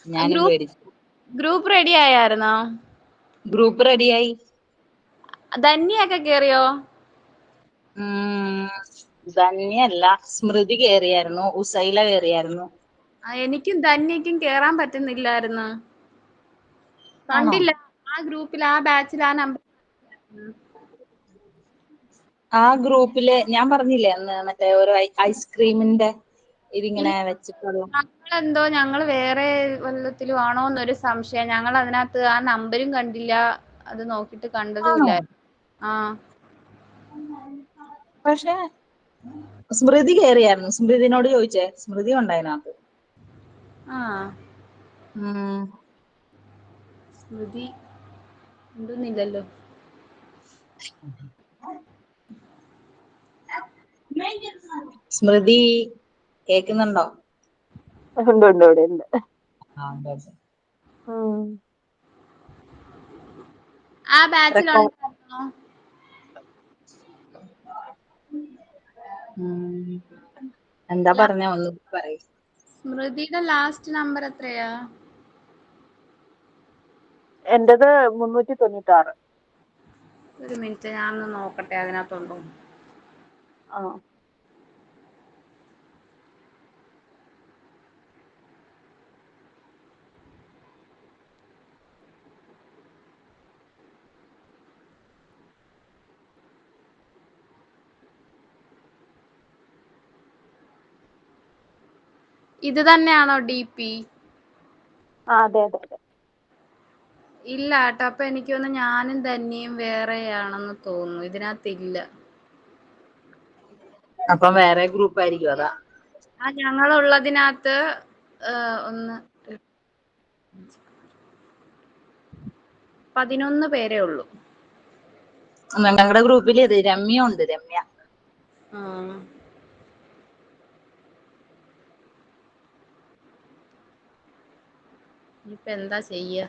ഞാനും ഗ്രൂപ്പ് പേടിച്ചു. Group ready ആയായിരുന്നോ? Group റെഡിയായി. ധന്യൊക്കെ കേറിയോ? ധന്യല്ല, സ്മൃതി കേറിയായിരുന്നു, ഉസൈല കേറിയായിരുന്നു. എനിക്കും ധന്യക്കും കേറാൻ പറ്റുന്നില്ലായിരുന്നു. ആണോ? കണ്ടില്ല ആ ഗ്രൂപ്പിൽ, ആ ബാച്ചിൽ, ആ നമ്പർ. ആ ഗ്രൂപ്പില് ഞാൻ പറഞ്ഞില്ലേ അന്ന് മറ്റേ ഒരു ഐസ്ക്രീമിന്റെ ഇതിങ്ങനെ വെച്ചിട്ടുള്ള. ഞങ്ങള് വേറെ വല്ലത്തിലും ആണോന്നൊരു സംശയം. ഞങ്ങൾ അതിനകത്ത് ആ നമ്പരും കണ്ടില്ല, അത് നോക്കിട്ട് ആണോ? കണ്ടതുമില്ല. ആ പക്ഷെ സ്മൃതി കേറിയായിരുന്നു. സ്മൃതിനോട് ചോദിച്ചേ, സ്മൃതി ഉണ്ടായിനകത്ത്. ആ ഉം സ്മൃതി ഉണ്ടെന്നില്ലല്ലോ. സ്മൃതി കേക്കുന്നുണ്ടോ? ഉണ്ട് ഉണ്ട് ഇവിടെ ഉണ്ട്. ആ, ഉണ്ട്. ആ ബാച്ചിലുണ്ടായിരുന്നോ? എന്താ പറഞ്ഞ ഒന്ന് പറയ്. സ്മൃതിയുടെ ലാസ്റ്റ് നമ്പർ എത്രയാ? എന്റേത് 396. ഒരു മിനിറ്റ്, ഞാനൊന്ന് നോക്കട്ടെ അതിനകത്തുണ്ടോ. ആ ഇത് തന്നെയാണോ DP? അതെ അതെ അതെ. ഇല്ല കേട്ടോ, അപ്പൊ എനിക്ക് തോന്നുന്നു ഞാനും ധന്യയും വേറെയാണെന്ന് തോന്നുന്നു. ഇതിനകത്തില്ല. അപ്പം വേറെ ഗ്രൂപ്പ് ആയിരിക്കും അതാ. ആ ഞങ്ങളുള്ളതിനകത്ത് 11 പേരേ ഉള്ളൂ. ഞങ്ങളുടെ ഗ്രൂപ്പിൽ ഇത് രമ്യ ഉണ്ട്. രമ്യ ഇനിയിപ്പ എന്താ ചെയ്യ?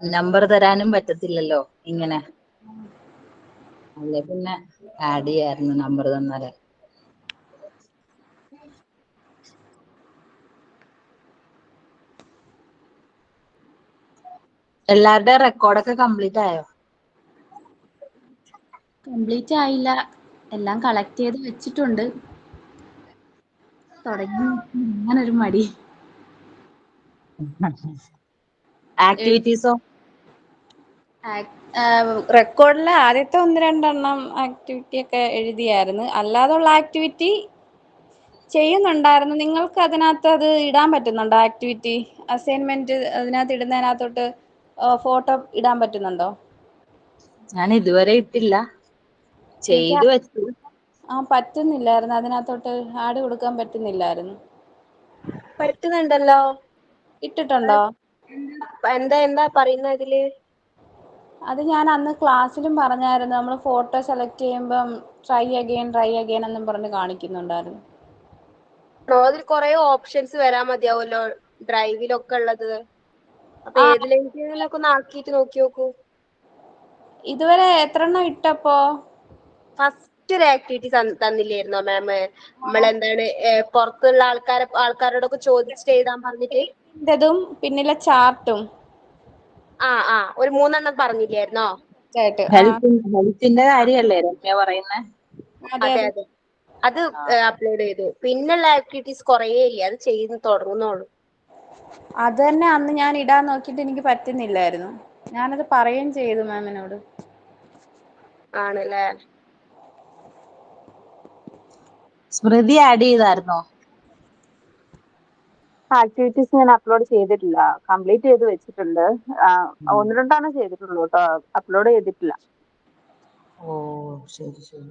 നമ്പർ തരാനും പറ്റത്തില്ലല്ലോ ഇങ്ങനെ. അല്ലെ പിന്നെ ആഡ് ചെയ്യായിരുന്നു നമ്പർ തന്നാല്. എല്ലാവരുടെ റെക്കോർഡൊക്കെ കംപ്ലീറ്റ് ആയോ? കംപ്ലീറ്റ് ആയില്ല, എല്ലാം കളക്ട് ചെയ്ത് വെച്ചിട്ടുണ്ട്. തുടങ്ങി അങ്ങനൊരു മടി. ആക്ടിവിറ്റീസോ? റെക്കോർഡിലെ ആദ്യത്തെ 1-2 ആക്ടിവിറ്റി ഒക്കെ എഴുതിയായിരുന്നു. അല്ലാതുള്ള ആക്ടിവിറ്റി ചെയ്യുന്നുണ്ടായിരുന്നു. നിങ്ങൾക്ക് അതിനകത്ത് അത് ഇടാൻ പറ്റുന്നുണ്ടോ? ആക്ടിവിറ്റി അസൈൻമെന്റ് അതിനകത്ത് ഇടുന്നതിനകത്തോട്ട് ഫോട്ടോ ഇടാൻ പറ്റുന്നുണ്ടോ? ഞാൻ ഇതുവരെ ഇട്ടില്ല, എനിക്ക് ചെയ്തു വെച്ചു. പറ്റുന്നില്ലായിരുന്നു, അതിനകത്തോട്ട് ആഡ് കൊടുക്കാൻ പറ്റുന്നില്ലായിരുന്നു. പറ്റുന്നുണ്ടല്ലോ. ഇട്ടിട്ടുണ്ടോ? എന്താ പറയുന്ന ഇതില്? അത് ഞാൻ അന്ന് ക്ലാസ്സിലും പറഞ്ഞായിരുന്നു. നമ്മൾ ഫോട്ടോ സെലക്ട് ചെയ്യുമ്പം ട്രൈ അഗെയിൻ എന്നും പറഞ്ഞ് കാണിക്കുന്നുണ്ടായിരുന്നു. അതിൽ കുറെ ഓപ്ഷൻസ് വരാൻ മതിയാവുമല്ലോ ഡ്രൈവിലൊക്കെ ഉള്ളത്. അപ്പൊ ഏതിലെങ്കിലൊക്കെ ഒന്ന് ആക്കിയിട്ട് നോക്കി നോക്കൂ. ഇതുവരെ എത്രണ്ണം ഇട്ടപ്പോ? ഫസ്റ്റ് ഒരു ആക്ടിവിറ്റി തന്നില്ലായിരുന്നോ മാം? നമ്മളെന്താണ് പുറത്തുള്ള ആൾക്കാരോടൊക്കെ ചോദിച്ചിട്ട് എഴുതാൻ പറഞ്ഞിട്ട്. പിന്നിലെ ചാർട്ടും. ഒരു 3 പറഞ്ഞില്ലായിരുന്നോ? ഹെൽത്തിന്റെ കാര്യല്ലേ രമ്യ പറയുന്നേ? അതെ അതെ, അത് അപ്ലോഡ് ചെയ്തു. പിന്നുള്ള ആക്ടിവിറ്റീസ് കുറേ ഇല്ല, അത് ചെയ്ത് തുടങ്ങുന്നുള്ളൂ. അത് തന്നെ അന്ന് ഞാൻ ഇടാൻ നോക്കിയിട്ട് എനിക്ക് പറ്റുന്നില്ലായിരുന്നു. ഞാനത് പറയുകയും ചെയ്തു മാമിനോട്. ആണല്ലേ? സ്മൃതി ആഡ് ചെയ്തായിരുന്നോ? ആക്ടിവിറ്റീസ് ഞാൻ അപ്ലോഡ് ചെയ്തിട്ടില്ല, കംപ്ലീറ്റ് ചെയ്ത് വെച്ചിട്ടുണ്ട്. 1-2 ചെയ്തിട്ടുള്ളൂ കേട്ടോ, അപ്ലോഡ് ചെയ്തിട്ടില്ല. ഓ ശരി ശരി.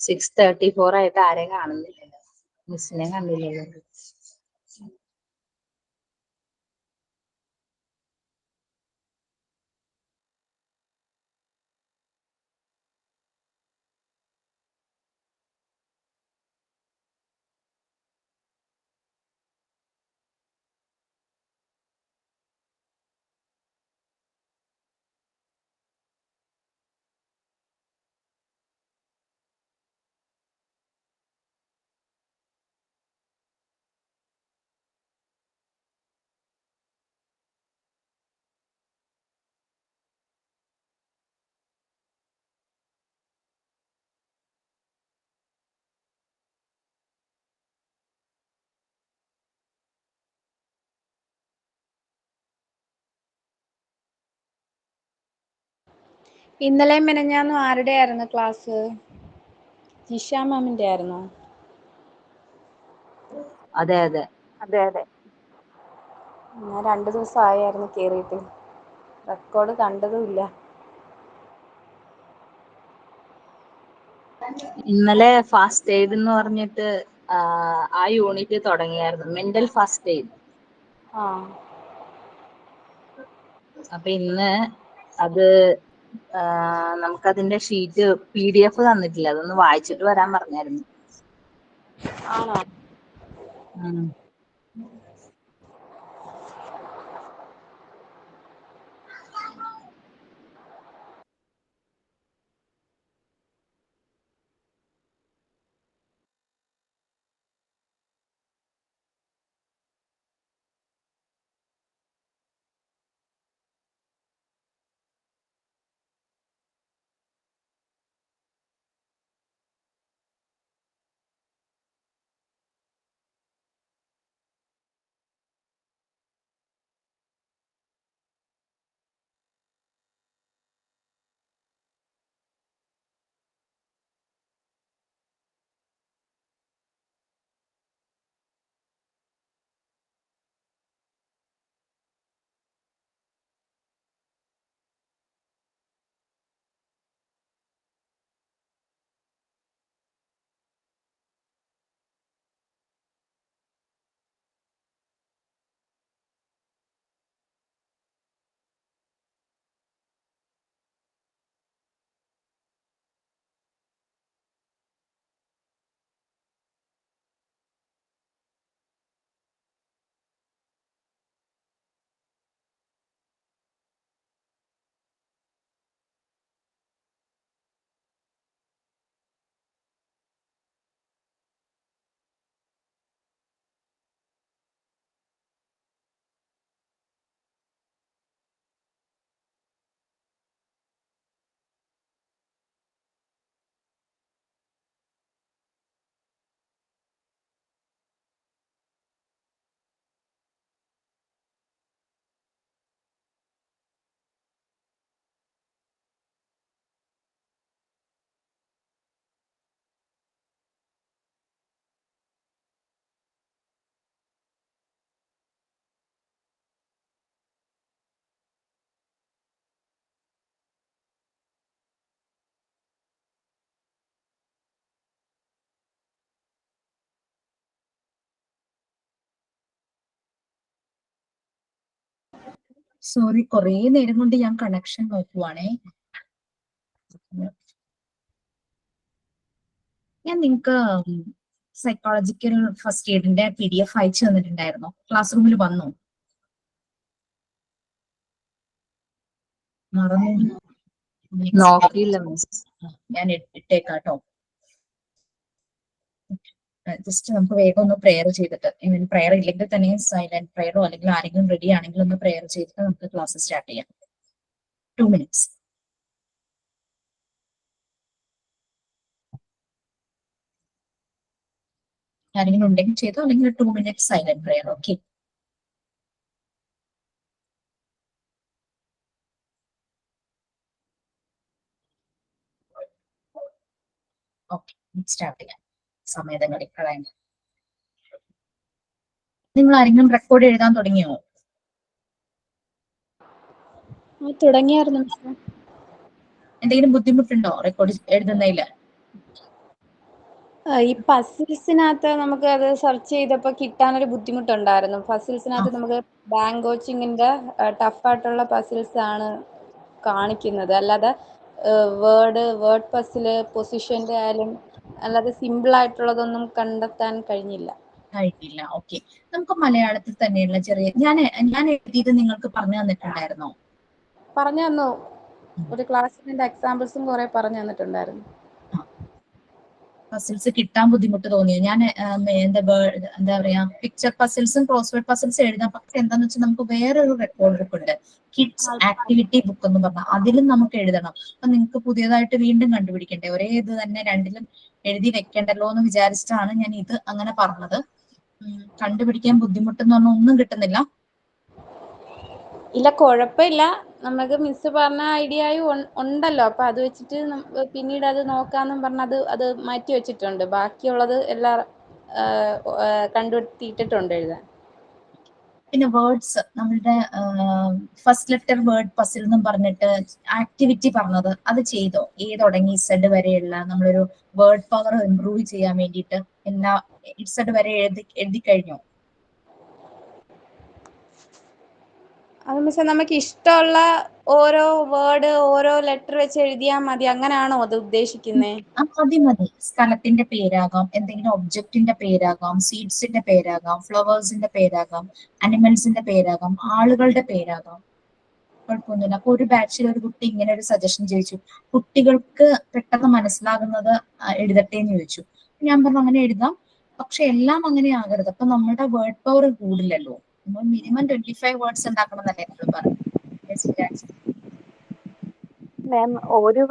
6:34 ആയിട്ട് ആരെയും കാണുന്നില്ലല്ലോ, മിസ്സിനെ കണ്ടില്ലല്ലോ. ഇന്നലെ മെനഞ്ഞാന്നും ആരുടെ ആയിരുന്നു ക്ലാസ്? ജിഷ മാമിന്റെ ആയിരുന്നോ? അതെ അതെ. ഞാൻ 2 ദിവസം ആയായിരുന്നു കേറിയിട്ട്, റെക്കോർഡ് കണ്ടതുമില്ല. ഇന്നലെ ഫാസ്റ്റ് എയ്ഡ് എന്ന് പറഞ്ഞിട്ട് ആ യൂണിറ്റ് തുടങ്ങിയായിരുന്നു, മെന്റൽ ഫാസ്റ്റ് എയ്ഡ്. ആ അപ്പൊ ഇന്ന് അത് നമുക്കതിന്റെ ഷീറ്റ് PDF തന്നിട്ടില്ല, അതൊന്ന് വായിച്ചിട്ട് വരാൻ പറഞ്ഞായിരുന്നു. ആണോ? ഉം. സോറി, കുറേ നേരം കൊണ്ട് ഞാൻ കണക്ഷൻ നോക്കുവാണേ. ഞാൻ നിങ്ങക്ക് സൈക്കോളജിക്കൽ ഫസ്റ്റ് എയ്ഡിന്റെ PDF അയച്ചു തന്നിട്ടുണ്ടായിരുന്നോ? ക്ലാസ് റൂമിൽ വന്നോ? മറന്നു നോക്കിയില്ല മിസ്. ഞാൻ ഇട്ടേക്കാട്ടോ. ജസ്റ്റ് നമുക്ക് വേഗം ഒന്ന് പ്രെയർ ചെയ്തിട്ട്, പ്രെയർ ഇല്ലെങ്കിൽ തന്നെ സൈലന്റ് പ്രെയറോ അല്ലെങ്കിൽ ആരെങ്കിലും റെഡി ആണെങ്കിൽ ഒന്ന് പ്രെയർ ചെയ്തിട്ട് നമുക്ക് ക്ലാസ് സ്റ്റാർട്ട് ചെയ്യാം. 2 minutes. ആരെങ്കിലും ഉണ്ടെങ്കിൽ ചെയ്തോ, അല്ലെങ്കിൽ 2 minutes silent prayer. Okay. Okay, start ചെയ്യാം. സമയങ്ങളിൽ കളയാൻ. നിങ്ങൾ ആരെങ്കിലും റെക്കോർഡ് എഴുതാൻ തുടങ്ങിയോ? തുടങ്ങിയായിരുന്നു. എന്തെങ്കിലും ബുദ്ധിമുട്ടുണ്ടോ റെക്കോർഡ് എഴുതുന്നതിൽ? ഈ പസിൽസിനകത്ത് നമുക്ക് അത് സെർച്ച് ചെയ്തപ്പോൾ കിട്ടാനൊരു ബുദ്ധിമുട്ടുണ്ടായിരുന്നു. പസിൽസിനകത്ത് നമുക്ക് ബാങ്ക് കോച്ചിങ്ങിന്റെ ടഫായിട്ടുള്ള പസിൽസ് ആണ് കാണിക്കുന്നത്. അല്ലാതെ വേർഡ് പസില് പൊസിഷന്റെ ആയാലും അല്ലാതെ സിമ്പിൾ ആയിട്ടുള്ളതൊന്നും കണ്ടെത്താൻ കഴിഞ്ഞില്ല. കഴിഞ്ഞില്ല. ഓക്കെ. നമുക്ക് മലയാളത്തിൽ തന്നെയുള്ള ചെറിയ ഞാൻ എഴുതിയത് നിങ്ങൾക്ക് പറഞ്ഞു തന്നിട്ടുണ്ടായിരുന്നോ? പറഞ്ഞു തന്നു. ഒരു ക്ലാസ്സിന്റെ എക്സാമ്പിൾസും കുറെ പറഞ്ഞു തന്നിട്ടുണ്ടായിരുന്നു. പസിൽസ് കിട്ടാൻ ബുദ്ധിമുട്ട് തോന്നിയോ? ഞാൻ എന്താ പറയാ, പിക്ചർ പസിൽസും ക്രോസ് വേർഡ് പസിൽസും എഴുതാം. പക്ഷെ എന്താന്ന് വെച്ചാൽ നമുക്ക് വേറൊരു റെക്കോർഡ് ബുക്ക് ഉണ്ട്, കിഡ്സ് ആക്ടിവിറ്റി ബുക്ക് എന്ന് പറഞ്ഞാൽ, അതിലും നമുക്ക് എഴുതണം. അപ്പൊ നിങ്ങൾക്ക് പുതിയതായിട്ട് വീണ്ടും കണ്ടുപിടിക്കണ്ടേ? ഒരേ ഇത് തന്നെ രണ്ടിലും എഴുതി വെക്കണ്ടല്ലോ എന്ന് വിചാരിച്ചിട്ടാണ് ഞാൻ ഇത് അങ്ങനെ പറഞ്ഞത്. കണ്ടുപിടിക്കാൻ ബുദ്ധിമുട്ടെന്ന് പറഞ്ഞാൽ ഒന്നും കിട്ടുന്നില്ല. ഇല്ല, കുഴപ്പമില്ല. നമുക്ക് മിസ് പറഞ്ഞ ഐഡിയയും ഉണ്ടല്ലോ. അപ്പൊ അത് വെച്ചിട്ട് പിന്നീട് അത് നോക്കാന്നും പറഞ്ഞ് അത് മാറ്റി വെച്ചിട്ടുണ്ട്. ബാക്കിയുള്ളത് എല്ലാം കണ്ടുപിടിച്ചിട്ടുണ്ട് എഴുതാൻ. പിന്നെ വേർഡ്സ്, നമ്മളുടെ ഫസ്റ്റ് ലെറ്റർ വേർഡ് പസിൽ എന്നും പറഞ്ഞിട്ട് ആക്ടിവിറ്റി പറഞ്ഞത് അത് ചെയ്തോ? തുടങ്ങി ഇസഡ് വരെയുള്ള നമ്മളൊരു വേർഡ് പവർ ഇംപ്രൂവ് ചെയ്യാൻ വേണ്ടിയിട്ട് എല്ലാ ഇസഡ് വരെ എഴുതി കഴിഞ്ഞോ? അത് മിസ്സേ നമുക്ക് ഇഷ്ടമുള്ള ഓരോ വേർഡ് ഓരോ ലെറ്റർ വെച്ച് എഴുതിയാൽ മതി, അങ്ങനെയാണോ അത് ഉദ്ദേശിക്കുന്നത്? മതി. സ്ഥലത്തിന്റെ പേരാകാം, എന്തെങ്കിലും ഒബ്ജക്റ്റിന്റെ പേരാകാം, സീഡ്സിന്റെ പേരാകാം, ഫ്ലവേഴ്സിന്റെ പേരാകാം, അനിമൽസിന്റെ പേരാകാം, ആളുകളുടെ പേരാകാം, കുഴപ്പമൊന്നുമില്ല. അപ്പൊ ഒരു ബാച്ചിൽ ഒരു കുട്ടി ഇങ്ങനെ ഒരു സജഷൻ ചോദിച്ചു, കുട്ടികൾക്ക് പെട്ടെന്ന് മനസ്സിലാകുന്നത് എഴുതട്ടെ എന്ന് ചോദിച്ചു. ഞാൻ പറഞ്ഞു അങ്ങനെ എഴുതാം, പക്ഷെ എല്ലാം അങ്ങനെ ആകരുത്. അപ്പൊ നമ്മുടെ വേർഡ് പവർ കൂടില്ലല്ലോ. നമ്മൾ മിനിമം 25 വേർഡ്സ് ഉണ്ടാക്കണം എന്നല്ലേ നമ്മൾ പറഞ്ഞു. മാം, ഒരു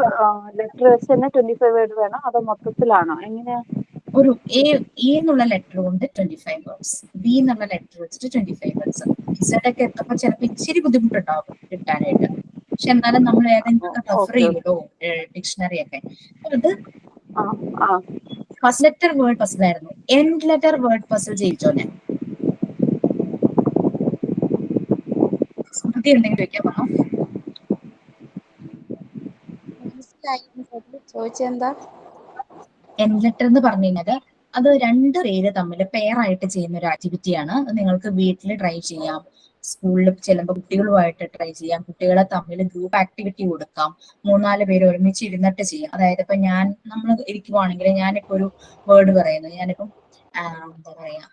ലെറ്റർ വെച്ച് തന്നെ 25 വേർഡ് വേണം, അതോ മൊത്തത്തിലാണോ? എങ്ങനെയാ? ഒരു എ എന്നുള്ള ലെറ്റർ കൊണ്ട് 25 വേർഡ്സ്, ബി എന്നുള്ള ലെറ്റർ വെച്ചിട്ട് 25 വേർഡ്സ്. ഇസഡ് ഒക്കെ എത്തുമ്പോൾ ചിലപ്പോൾ ഇച്ചിരി ബുദ്ധിമുട്ടുണ്ടാവും കിട്ടാനായിട്ട്. പക്ഷെ എന്നാലും നമ്മൾ ഏതെങ്കിലും റെഫർ ചെയ്യുമല്ലോ ഡിക്ഷണറി ഒക്കെ. അത് ഫസ്റ്റ് ലെറ്റർ വേർഡ് പസിൽ ആയിരുന്നു. എൻഡ് ലെറ്റർ വേർഡ് പസിൽ ചെയ്യിച്ചോ? ഞാൻ സ്മൃതി ഉണ്ടെങ്കിൽ ചോദിക്കാൻ പറഞ്ഞു. ചോദിച്ചെന്താ? എൻഡ് ലെറ്റർ എന്ന് പറഞ്ഞു കഴിഞ്ഞാൽ അത് രണ്ട് പേര് തമ്മിൽ പെയർ ആയിട്ട് ചെയ്യുന്ന ഒരു ആക്ടിവിറ്റിയാണ്. നമ്മൾ വീട്ടിൽ ട്രൈ ചെയ്യാം, സ്കൂളിൽ ചെല്ലുമ്പോൾ കുട്ടികളുമായിട്ട് ട്രൈ ചെയ്യാം, കുട്ടികളെ തമ്മിൽ ഗ്രൂപ്പ് ആക്ടിവിറ്റി കൊടുക്കാം, 3-4 പേര് ഒരുമിച്ച് ഇരുന്നിട്ട് ചെയ്യാം. അതായത് ഇപ്പൊ നമ്മൾ ഇരിക്കുവാണെങ്കിൽ ഞാനിപ്പോ ഒരു വേർഡ് പറയുന്നു, ഞാനിപ്പം എന്താ പറയാ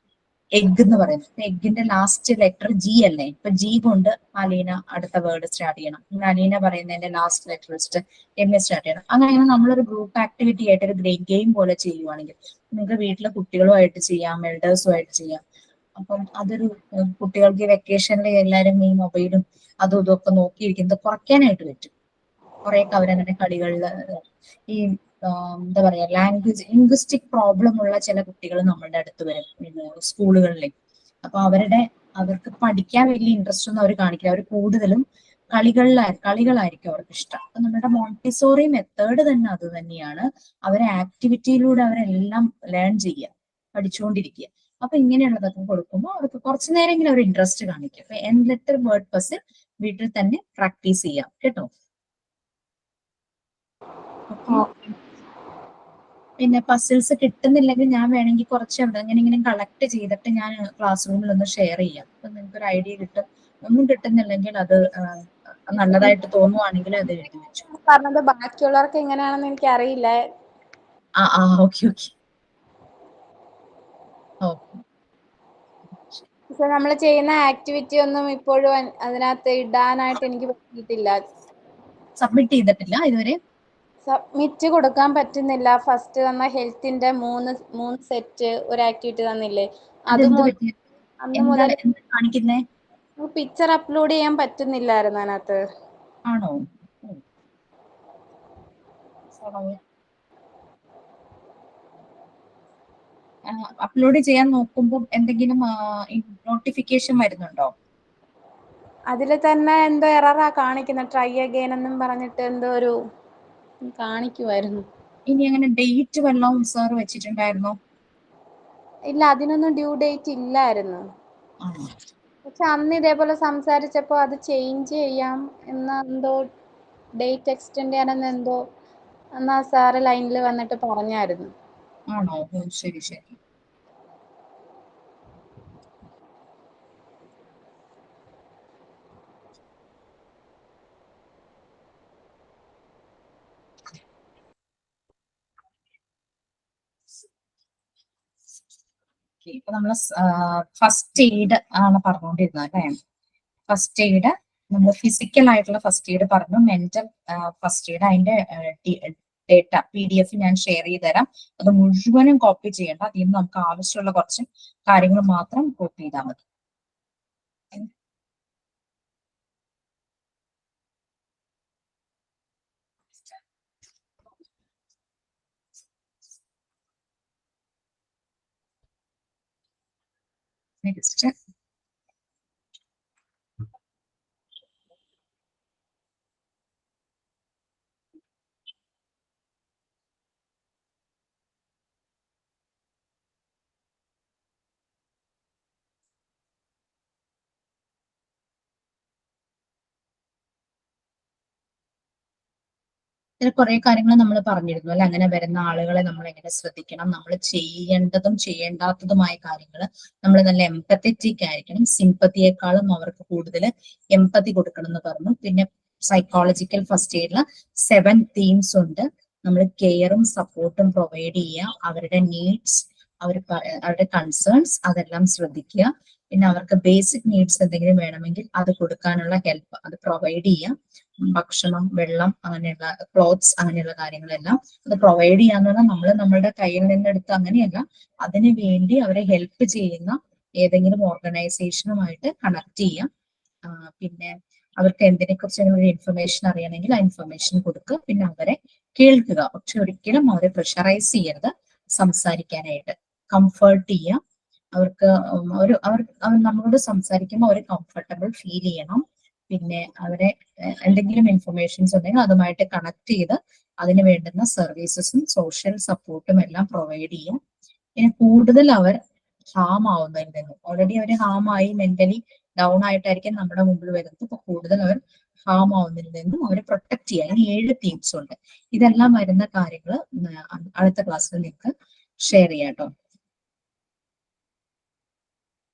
എഗ് എന്ന് പറയുന്നു. എഗിന്റെ ലാസ്റ്റ് ലെറ്റർ ജി അല്ലേ? ഇപ്പൊ ജി കൊണ്ട് അലീന അടുത്ത വേർഡ് സ്റ്റാർട്ട് ചെയ്യണം. അലീന പറയുന്നതിന്റെ ലാസ്റ്റ് ലെറ്റർ വെച്ചിട്ട് എം എ സ്റ്റാർട്ട് ചെയ്യണം. അങ്ങനെ നമ്മളൊരു ഗ്രൂപ്പ് ആക്ടിവിറ്റി ആയിട്ട് ഒരു ഗെയിം പോലെ ചെയ്യുവാണെങ്കിൽ നിങ്ങൾക്ക് വീട്ടിലെ കുട്ടികളുമായിട്ട് ചെയ്യാം, എൽഡേഴ്സുമായിട്ട് ചെയ്യാം. അപ്പം അതൊരു കുട്ടികൾക്ക് വെക്കേഷനിൽ എല്ലാവരും ഈ മൊബൈലും അതും ഇതും ഒക്കെ നോക്കിയിരിക്കുന്നത് കുറയ്ക്കാനായിട്ട് പറ്റും. കുറെയൊക്കെ അവരങ്ങനെ കളികളിൽ ഈ എന്താ പറയാ ലിംഗ്വിസ്റ്റിക് പ്രോബ്ലം ഉള്ള ചില കുട്ടികൾ നമ്മളുടെ അടുത്ത് വരും സ്കൂളുകളിൽ. അപ്പൊ അവർക്ക് പഠിക്കാൻ വലിയ ഇൻട്രസ്റ്റ് ഒന്നും അവർ കാണിക്കില്ല. അവർ കൂടുതലും കളികളായിരിക്കും അവർക്ക് ഇഷ്ടം. അപ്പൊ നമ്മുടെ മോണ്ടിസോറി മെത്തേഡ് തന്നെ അത് തന്നെയാണ്. അവരെ ആക്ടിവിറ്റിയിലൂടെ അവരെല്ലാം ലേൺ ചെയ്യുക, പഠിച്ചുകൊണ്ടിരിക്കുക. അപ്പൊ ഇങ്ങനെയുള്ളതൊക്കെ കൊടുക്കുമ്പോൾ അവർക്ക് കുറച്ചു നേരമെങ്കിലും അവർ ഇൻട്രസ്റ്റ് കാണിക്കും. അപ്പൊ എൻ ലെറ്റർ വേർഡ് പസിൽ വീട്ടിൽ തന്നെ പ്രാക്ടീസ് ചെയ്യാം കേട്ടോ. പിന്നെ പസിൽസ് കിട്ടുന്നില്ലെങ്കിൽ ഞാൻ വേണമെങ്കിൽ കുറച്ച് എങ്ങനെ കളക്ട് ചെയ്തിട്ട് ഞാൻ ക്ലാസ് റൂമിൽ ഒന്ന് ഷെയർ ചെയ്യാം. അപ്പൊ നിങ്ങൾക്ക് ഒരു ഐഡിയ കിട്ടും. ഒന്നും കിട്ടുന്നില്ലെങ്കിൽ അത് നല്ലതായിട്ട് തോന്നുവാണെങ്കിൽ അത് എഴുതി വെച്ചു. പറഞ്ഞത് ബാക്കിയുള്ളവർക്ക് എങ്ങനെയാണെന്ന് എനിക്ക് അറിയില്ല. ഓക്കെ. പക്ഷെ നമ്മൾ ചെയ്യുന്ന ആക്ടിവിറ്റി ഒന്നും ഇപ്പോഴും അതിനകത്ത് ഇടാനായിട്ട് എനിക്ക് പറ്റിയിട്ടില്ല. സബ്മിറ്റ് ചെയ്തിട്ടില്ല ഇതുവരെ? സബ്മിറ്റ് കൊടുക്കാൻ പറ്റുന്നില്ല. ഫസ്റ്റ് തന്ന ഹെൽത്തിന്റെ മൂന്ന് സെറ്റ് ഒരു ആക്ടിവിറ്റി തന്നില്ലേ, അത് അന്ന് മുതൽ കാണിക്കുന്നേ പിക്ചർ അപ്ലോഡ് ചെയ്യാൻ പറ്റുന്നില്ലായിരുന്നു അതിനകത്ത്. ആണോ? അപ്ലോഡ് ചെയ്യാൻ നോക്കുമ്പോൾ എന്തെങ്കിലും നോട്ടിഫിക്കേഷൻ വരുന്നുണ്ടോ? അതിൽ തന്നെ എന്തോ എററാ കാണിക്കുന്നത്. ട്രൈ അഗൈൻ എന്നും പറഞ്ഞിട്ട് എന്തോ ഒരു കാണിക്കുമായിരുന്നു. ഇനി അങ്ങനെ ഡേറ്റ് വല്ലതും സാർ വെച്ചിട്ടുണ്ടായിരുന്നോ? ഇല്ല, അതിനൊന്നും ഡ്യൂ ഡേറ്റ് ഇല്ലായിരുന്നു. പക്ഷെ അന്ന് ഇതേപോലെ സംസാരിച്ചപ്പോൾ അത് ചേഞ്ച് ചെയ്യാം എന്തോ ഡേറ്റ് എക്സ്റ്റെൻഡ് ചെയ്യാനെന്ന് എന്തോ എന്നാ സാറ് ലൈനിൽ വന്നിട്ട് പറഞ്ഞായിരുന്നു. ആണോ? ഓ, ശരി ശരി. ഇപ്പൊ നമ്മള് ഫസ്റ്റ് എയ്ഡ് ആണ് പറഞ്ഞുകൊണ്ടിരുന്നത് അല്ലേ? ഫസ്റ്റ് എയ്ഡ് നമ്മൾ ഫിസിക്കൽ ആയിട്ടുള്ള ഫസ്റ്റ് എയ്ഡ് പറഞ്ഞു, മെന്റൽ ഫസ്റ്റ് എയ്ഡ്. അതിന്റെ ഡേറ്റ PDF ഞാൻ ഷെയർ ചെയ്ത് തരാം. അത് മുഴുവനും കോപ്പി ചെയ്യേണ്ട, അതിൽ നിന്ന് നമുക്ക് ആവശ്യമുള്ള കുറച്ച് കാര്യങ്ങൾ മാത്രം കോപ്പി ചെയ്താൽ മതി. നെക്സ്റ്റ് ഇതിൽ കുറെ കാര്യങ്ങൾ നമ്മൾ പറഞ്ഞിരുന്നു അല്ലെ? അങ്ങനെ വരുന്ന ആളുകളെ നമ്മൾ എങ്ങനെ ശ്രദ്ധിക്കണം, നമ്മൾ ചെയ്യേണ്ടതും ചെയ്യേണ്ടാത്തതുമായ കാര്യങ്ങൾ. നമ്മൾ നല്ല എംപത്തറ്റിക് ആയിരിക്കണം, സിമ്പത്തിയേക്കാളും അവർക്ക് കൂടുതൽ എംപത്തി കൊടുക്കണം എന്ന് പറഞ്ഞു. പിന്നെ സൈക്കോളജിക്കൽ ഫസ്റ്റ് എയ്ഡിൽ 7 തീംസ് ഉണ്ട്. നമ്മൾ കെയറും സപ്പോർട്ടും പ്രൊവൈഡ് ചെയ്യുക, അവരുടെ നീഡ്സ്, അവരുടെ കൺസേൺസ് അതെല്ലാം ശ്രദ്ധിക്കുക. പിന്നെ അവർക്ക് ബേസിക് നീഡ്സ് എന്തെങ്കിലും വേണമെങ്കിൽ അത് കൊടുക്കാനുള്ള ഹെൽപ്പ് അത് പ്രൊവൈഡ് ചെയ്യാം. ഭക്ഷണം, വെള്ളം, അങ്ങനെയുള്ള ക്ലോത്ത്സ്, അങ്ങനെയുള്ള കാര്യങ്ങളെല്ലാം അത് പ്രൊവൈഡ് ചെയ്യാന്ന് പറഞ്ഞാൽ നമ്മൾ നമ്മളുടെ കയ്യിൽ നിന്നെടുത്ത് അങ്ങനെയല്ല, അതിനു വേണ്ടി അവരെ ഹെൽപ്പ് ചെയ്യുന്ന ഏതെങ്കിലും ഓർഗനൈസേഷനുമായിട്ട് കണക്ട് ചെയ്യാം. പിന്നെ അവർക്ക് എന്തിനെ കുറിച്ച് ഒരു ഇൻഫർമേഷൻ അറിയണമെങ്കിൽ ആ ഇൻഫർമേഷൻ കൊടുക്കുക. പിന്നെ അവരെ കേൾക്കുക, പക്ഷെ ഒരിക്കലും അവരെ പ്രഷറൈസ് ചെയ്യരുത് സംസാരിക്കാനായിട്ട്. കംഫർട്ട് ചെയ്യുക, അവർക്ക് അവർ നമ്മളോട് സംസാരിക്കുമ്പോൾ അവർ കംഫർട്ടബിൾ ഫീൽ ചെയ്യണം. പിന്നെ അവരെ എന്തെങ്കിലും ഇൻഫർമേഷൻസ് ഉണ്ടെങ്കിൽ അതുമായിട്ട് കണക്ട് ചെയ്ത് അതിന് വേണ്ടുന്ന സർവീസസും സോഷ്യൽ സപ്പോർട്ടും എല്ലാം പ്രൊവൈഡ് ചെയ്യും. പിന്നെ കൂടുതൽ അവർ ഹാം ആവുന്നതിൽ നിന്നും, ഓൾറെഡി അവർ ഹാം ആയി മെന്റലി ഡൗൺ ആയിട്ടായിരിക്കും നമ്മുടെ മുമ്പിൽ വരുന്നത്. അപ്പൊ കൂടുതൽ അവർ ഹാം ആവുന്നതിൽ നിന്നും അവരെ പ്രൊട്ടക്ട് ചെയ്യുക. ഇനി 7 തീംസ് ഉണ്ട്. ഇതെല്ലാം വരുന്ന കാര്യങ്ങൾ അടുത്ത ക്ലാസ്സിൽ നിങ്ങൾക്ക് ഷെയർ ചെയ്യാം കേട്ടോ.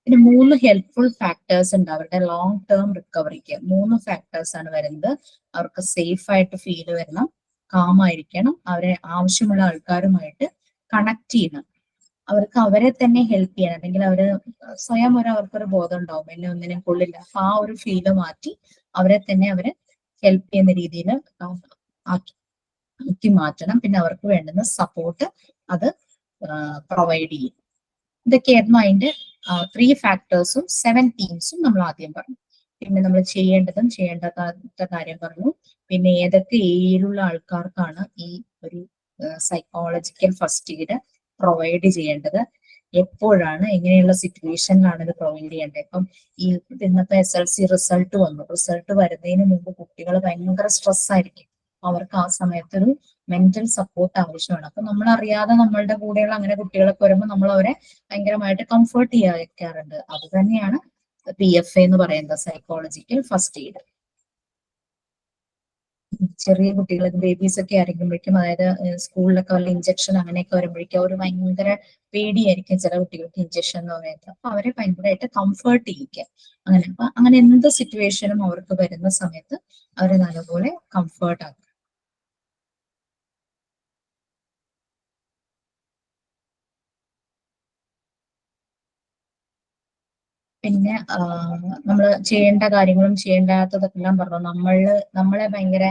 പിന്നെ 3 ഹെൽപ്ഫുൾ ഫാക്ടേഴ്സ് ഉണ്ട് അവരുടെ ലോങ് ടേം റിക്കവറിക്ക്. 3 ഫാക്ടേഴ്സ് ആണ് വരുന്നത്. അവർക്ക് സേഫ് ആയിട്ട് ഫീൽ വരണം, കാം ആയിരിക്കണം, അവരെ ആവശ്യമുള്ള ആൾക്കാരുമായിട്ട് കണക്ട് ചെയ്യണം, അവർക്ക് അവരെ തന്നെ ഹെൽപ്പ് ചെയ്യണം. അല്ലെങ്കിൽ അവര് സ്വയം അവർക്കൊരു ബോധം ഉണ്ടാവും എന്നെ ഒന്നിനും കൊള്ളില്ല. അപ്പൊ ആ ഒരു ഫീല് മാറ്റി അവരെ തന്നെ അവരെ ഹെൽപ്പ് ചെയ്യുന്ന രീതിയിൽ ആക്കി മാറ്റണം. പിന്നെ അവർക്ക് വേണ്ടുന്ന സപ്പോർട്ട് അത് പ്രൊവൈഡ് ചെയ്യും. ഇതൊക്കെയായിരുന്നു അതിന്റെ 3 ഫാക്ടേഴ്സും 7 തീംസും നമ്മൾ ആദ്യം പറഞ്ഞു. പിന്നെ നമ്മൾ ചെയ്യേണ്ടതും ചെയ്യേണ്ടാത്ത കാര്യം പറഞ്ഞു. പിന്നെ ഏതൊക്കെ ഏരിയയിലുള്ള ആൾക്കാർക്കാണ് ഈ ഒരു സൈക്കോളജിക്കൽ ഫസ്റ്റ് എയ്ഡ് പ്രൊവൈഡ് ചെയ്യേണ്ടത്, എപ്പോഴാണ്, എങ്ങനെയുള്ള സിറ്റുവേഷനിലാണ് ഇത് പ്രൊവൈഡ് ചെയ്യേണ്ടത്. ഇപ്പം ഈ ഇന്നത്തെ SLC റിസൾട്ട് വന്നു. റിസൾട്ട് വരുന്നതിന് മുമ്പ് കുട്ടികൾ ഭയങ്കര സ്ട്രെസ് ആയിരിക്കും. അവർക്ക് ആ സമയത്തൊരു മെന്റൽ സപ്പോർട്ട് ആവശ്യമാണ്. അപ്പൊ നമ്മൾ അറിയാതെ നമ്മളുടെ കൂടെയുള്ള അങ്ങനെ കുട്ടികളൊക്കെ വരുമ്പോൾ നമ്മൾ അവരെ ഭയങ്കരമായിട്ട് കംഫർട്ട് ചെയ്യാറുണ്ട്. അത് തന്നെയാണ് PFA എന്ന് പറയുന്നത്, സൈക്കോളജിക്കൽ ഫസ്റ്റ് എയ്ഡ്. ചെറിയ കുട്ടികൾ, ബേബീസ് ഒക്കെ ആയിരിക്കുമ്പോഴേക്കും, അതായത് സ്കൂളിലൊക്കെ വല്ല ഇഞ്ചക്ഷൻ അങ്ങനെയൊക്കെ വരുമ്പോഴേക്കും അവർ ഭയങ്കര പേടിയായിരിക്കും ചില കുട്ടികൾക്ക് ഇഞ്ചക്ഷൻ എന്ന് പറയുന്നത്. അപ്പൊ അവരെ ഭയങ്കരമായിട്ട് കംഫർട്ട് ചെയ്യിക്കുക. അങ്ങനെ എന്ത് സിറ്റുവേഷനും അവർക്ക് വരുന്ന സമയത്ത് അവരെ നല്ലപോലെ കംഫർട്ട് ആക്കുക. പിന്നെ നമ്മൾ ചെയ്യേണ്ട കാര്യങ്ങളും ചെയ്യേണ്ടാത്തതൊക്കെല്ലാം പറഞ്ഞു. നമ്മളെ ഭയങ്കര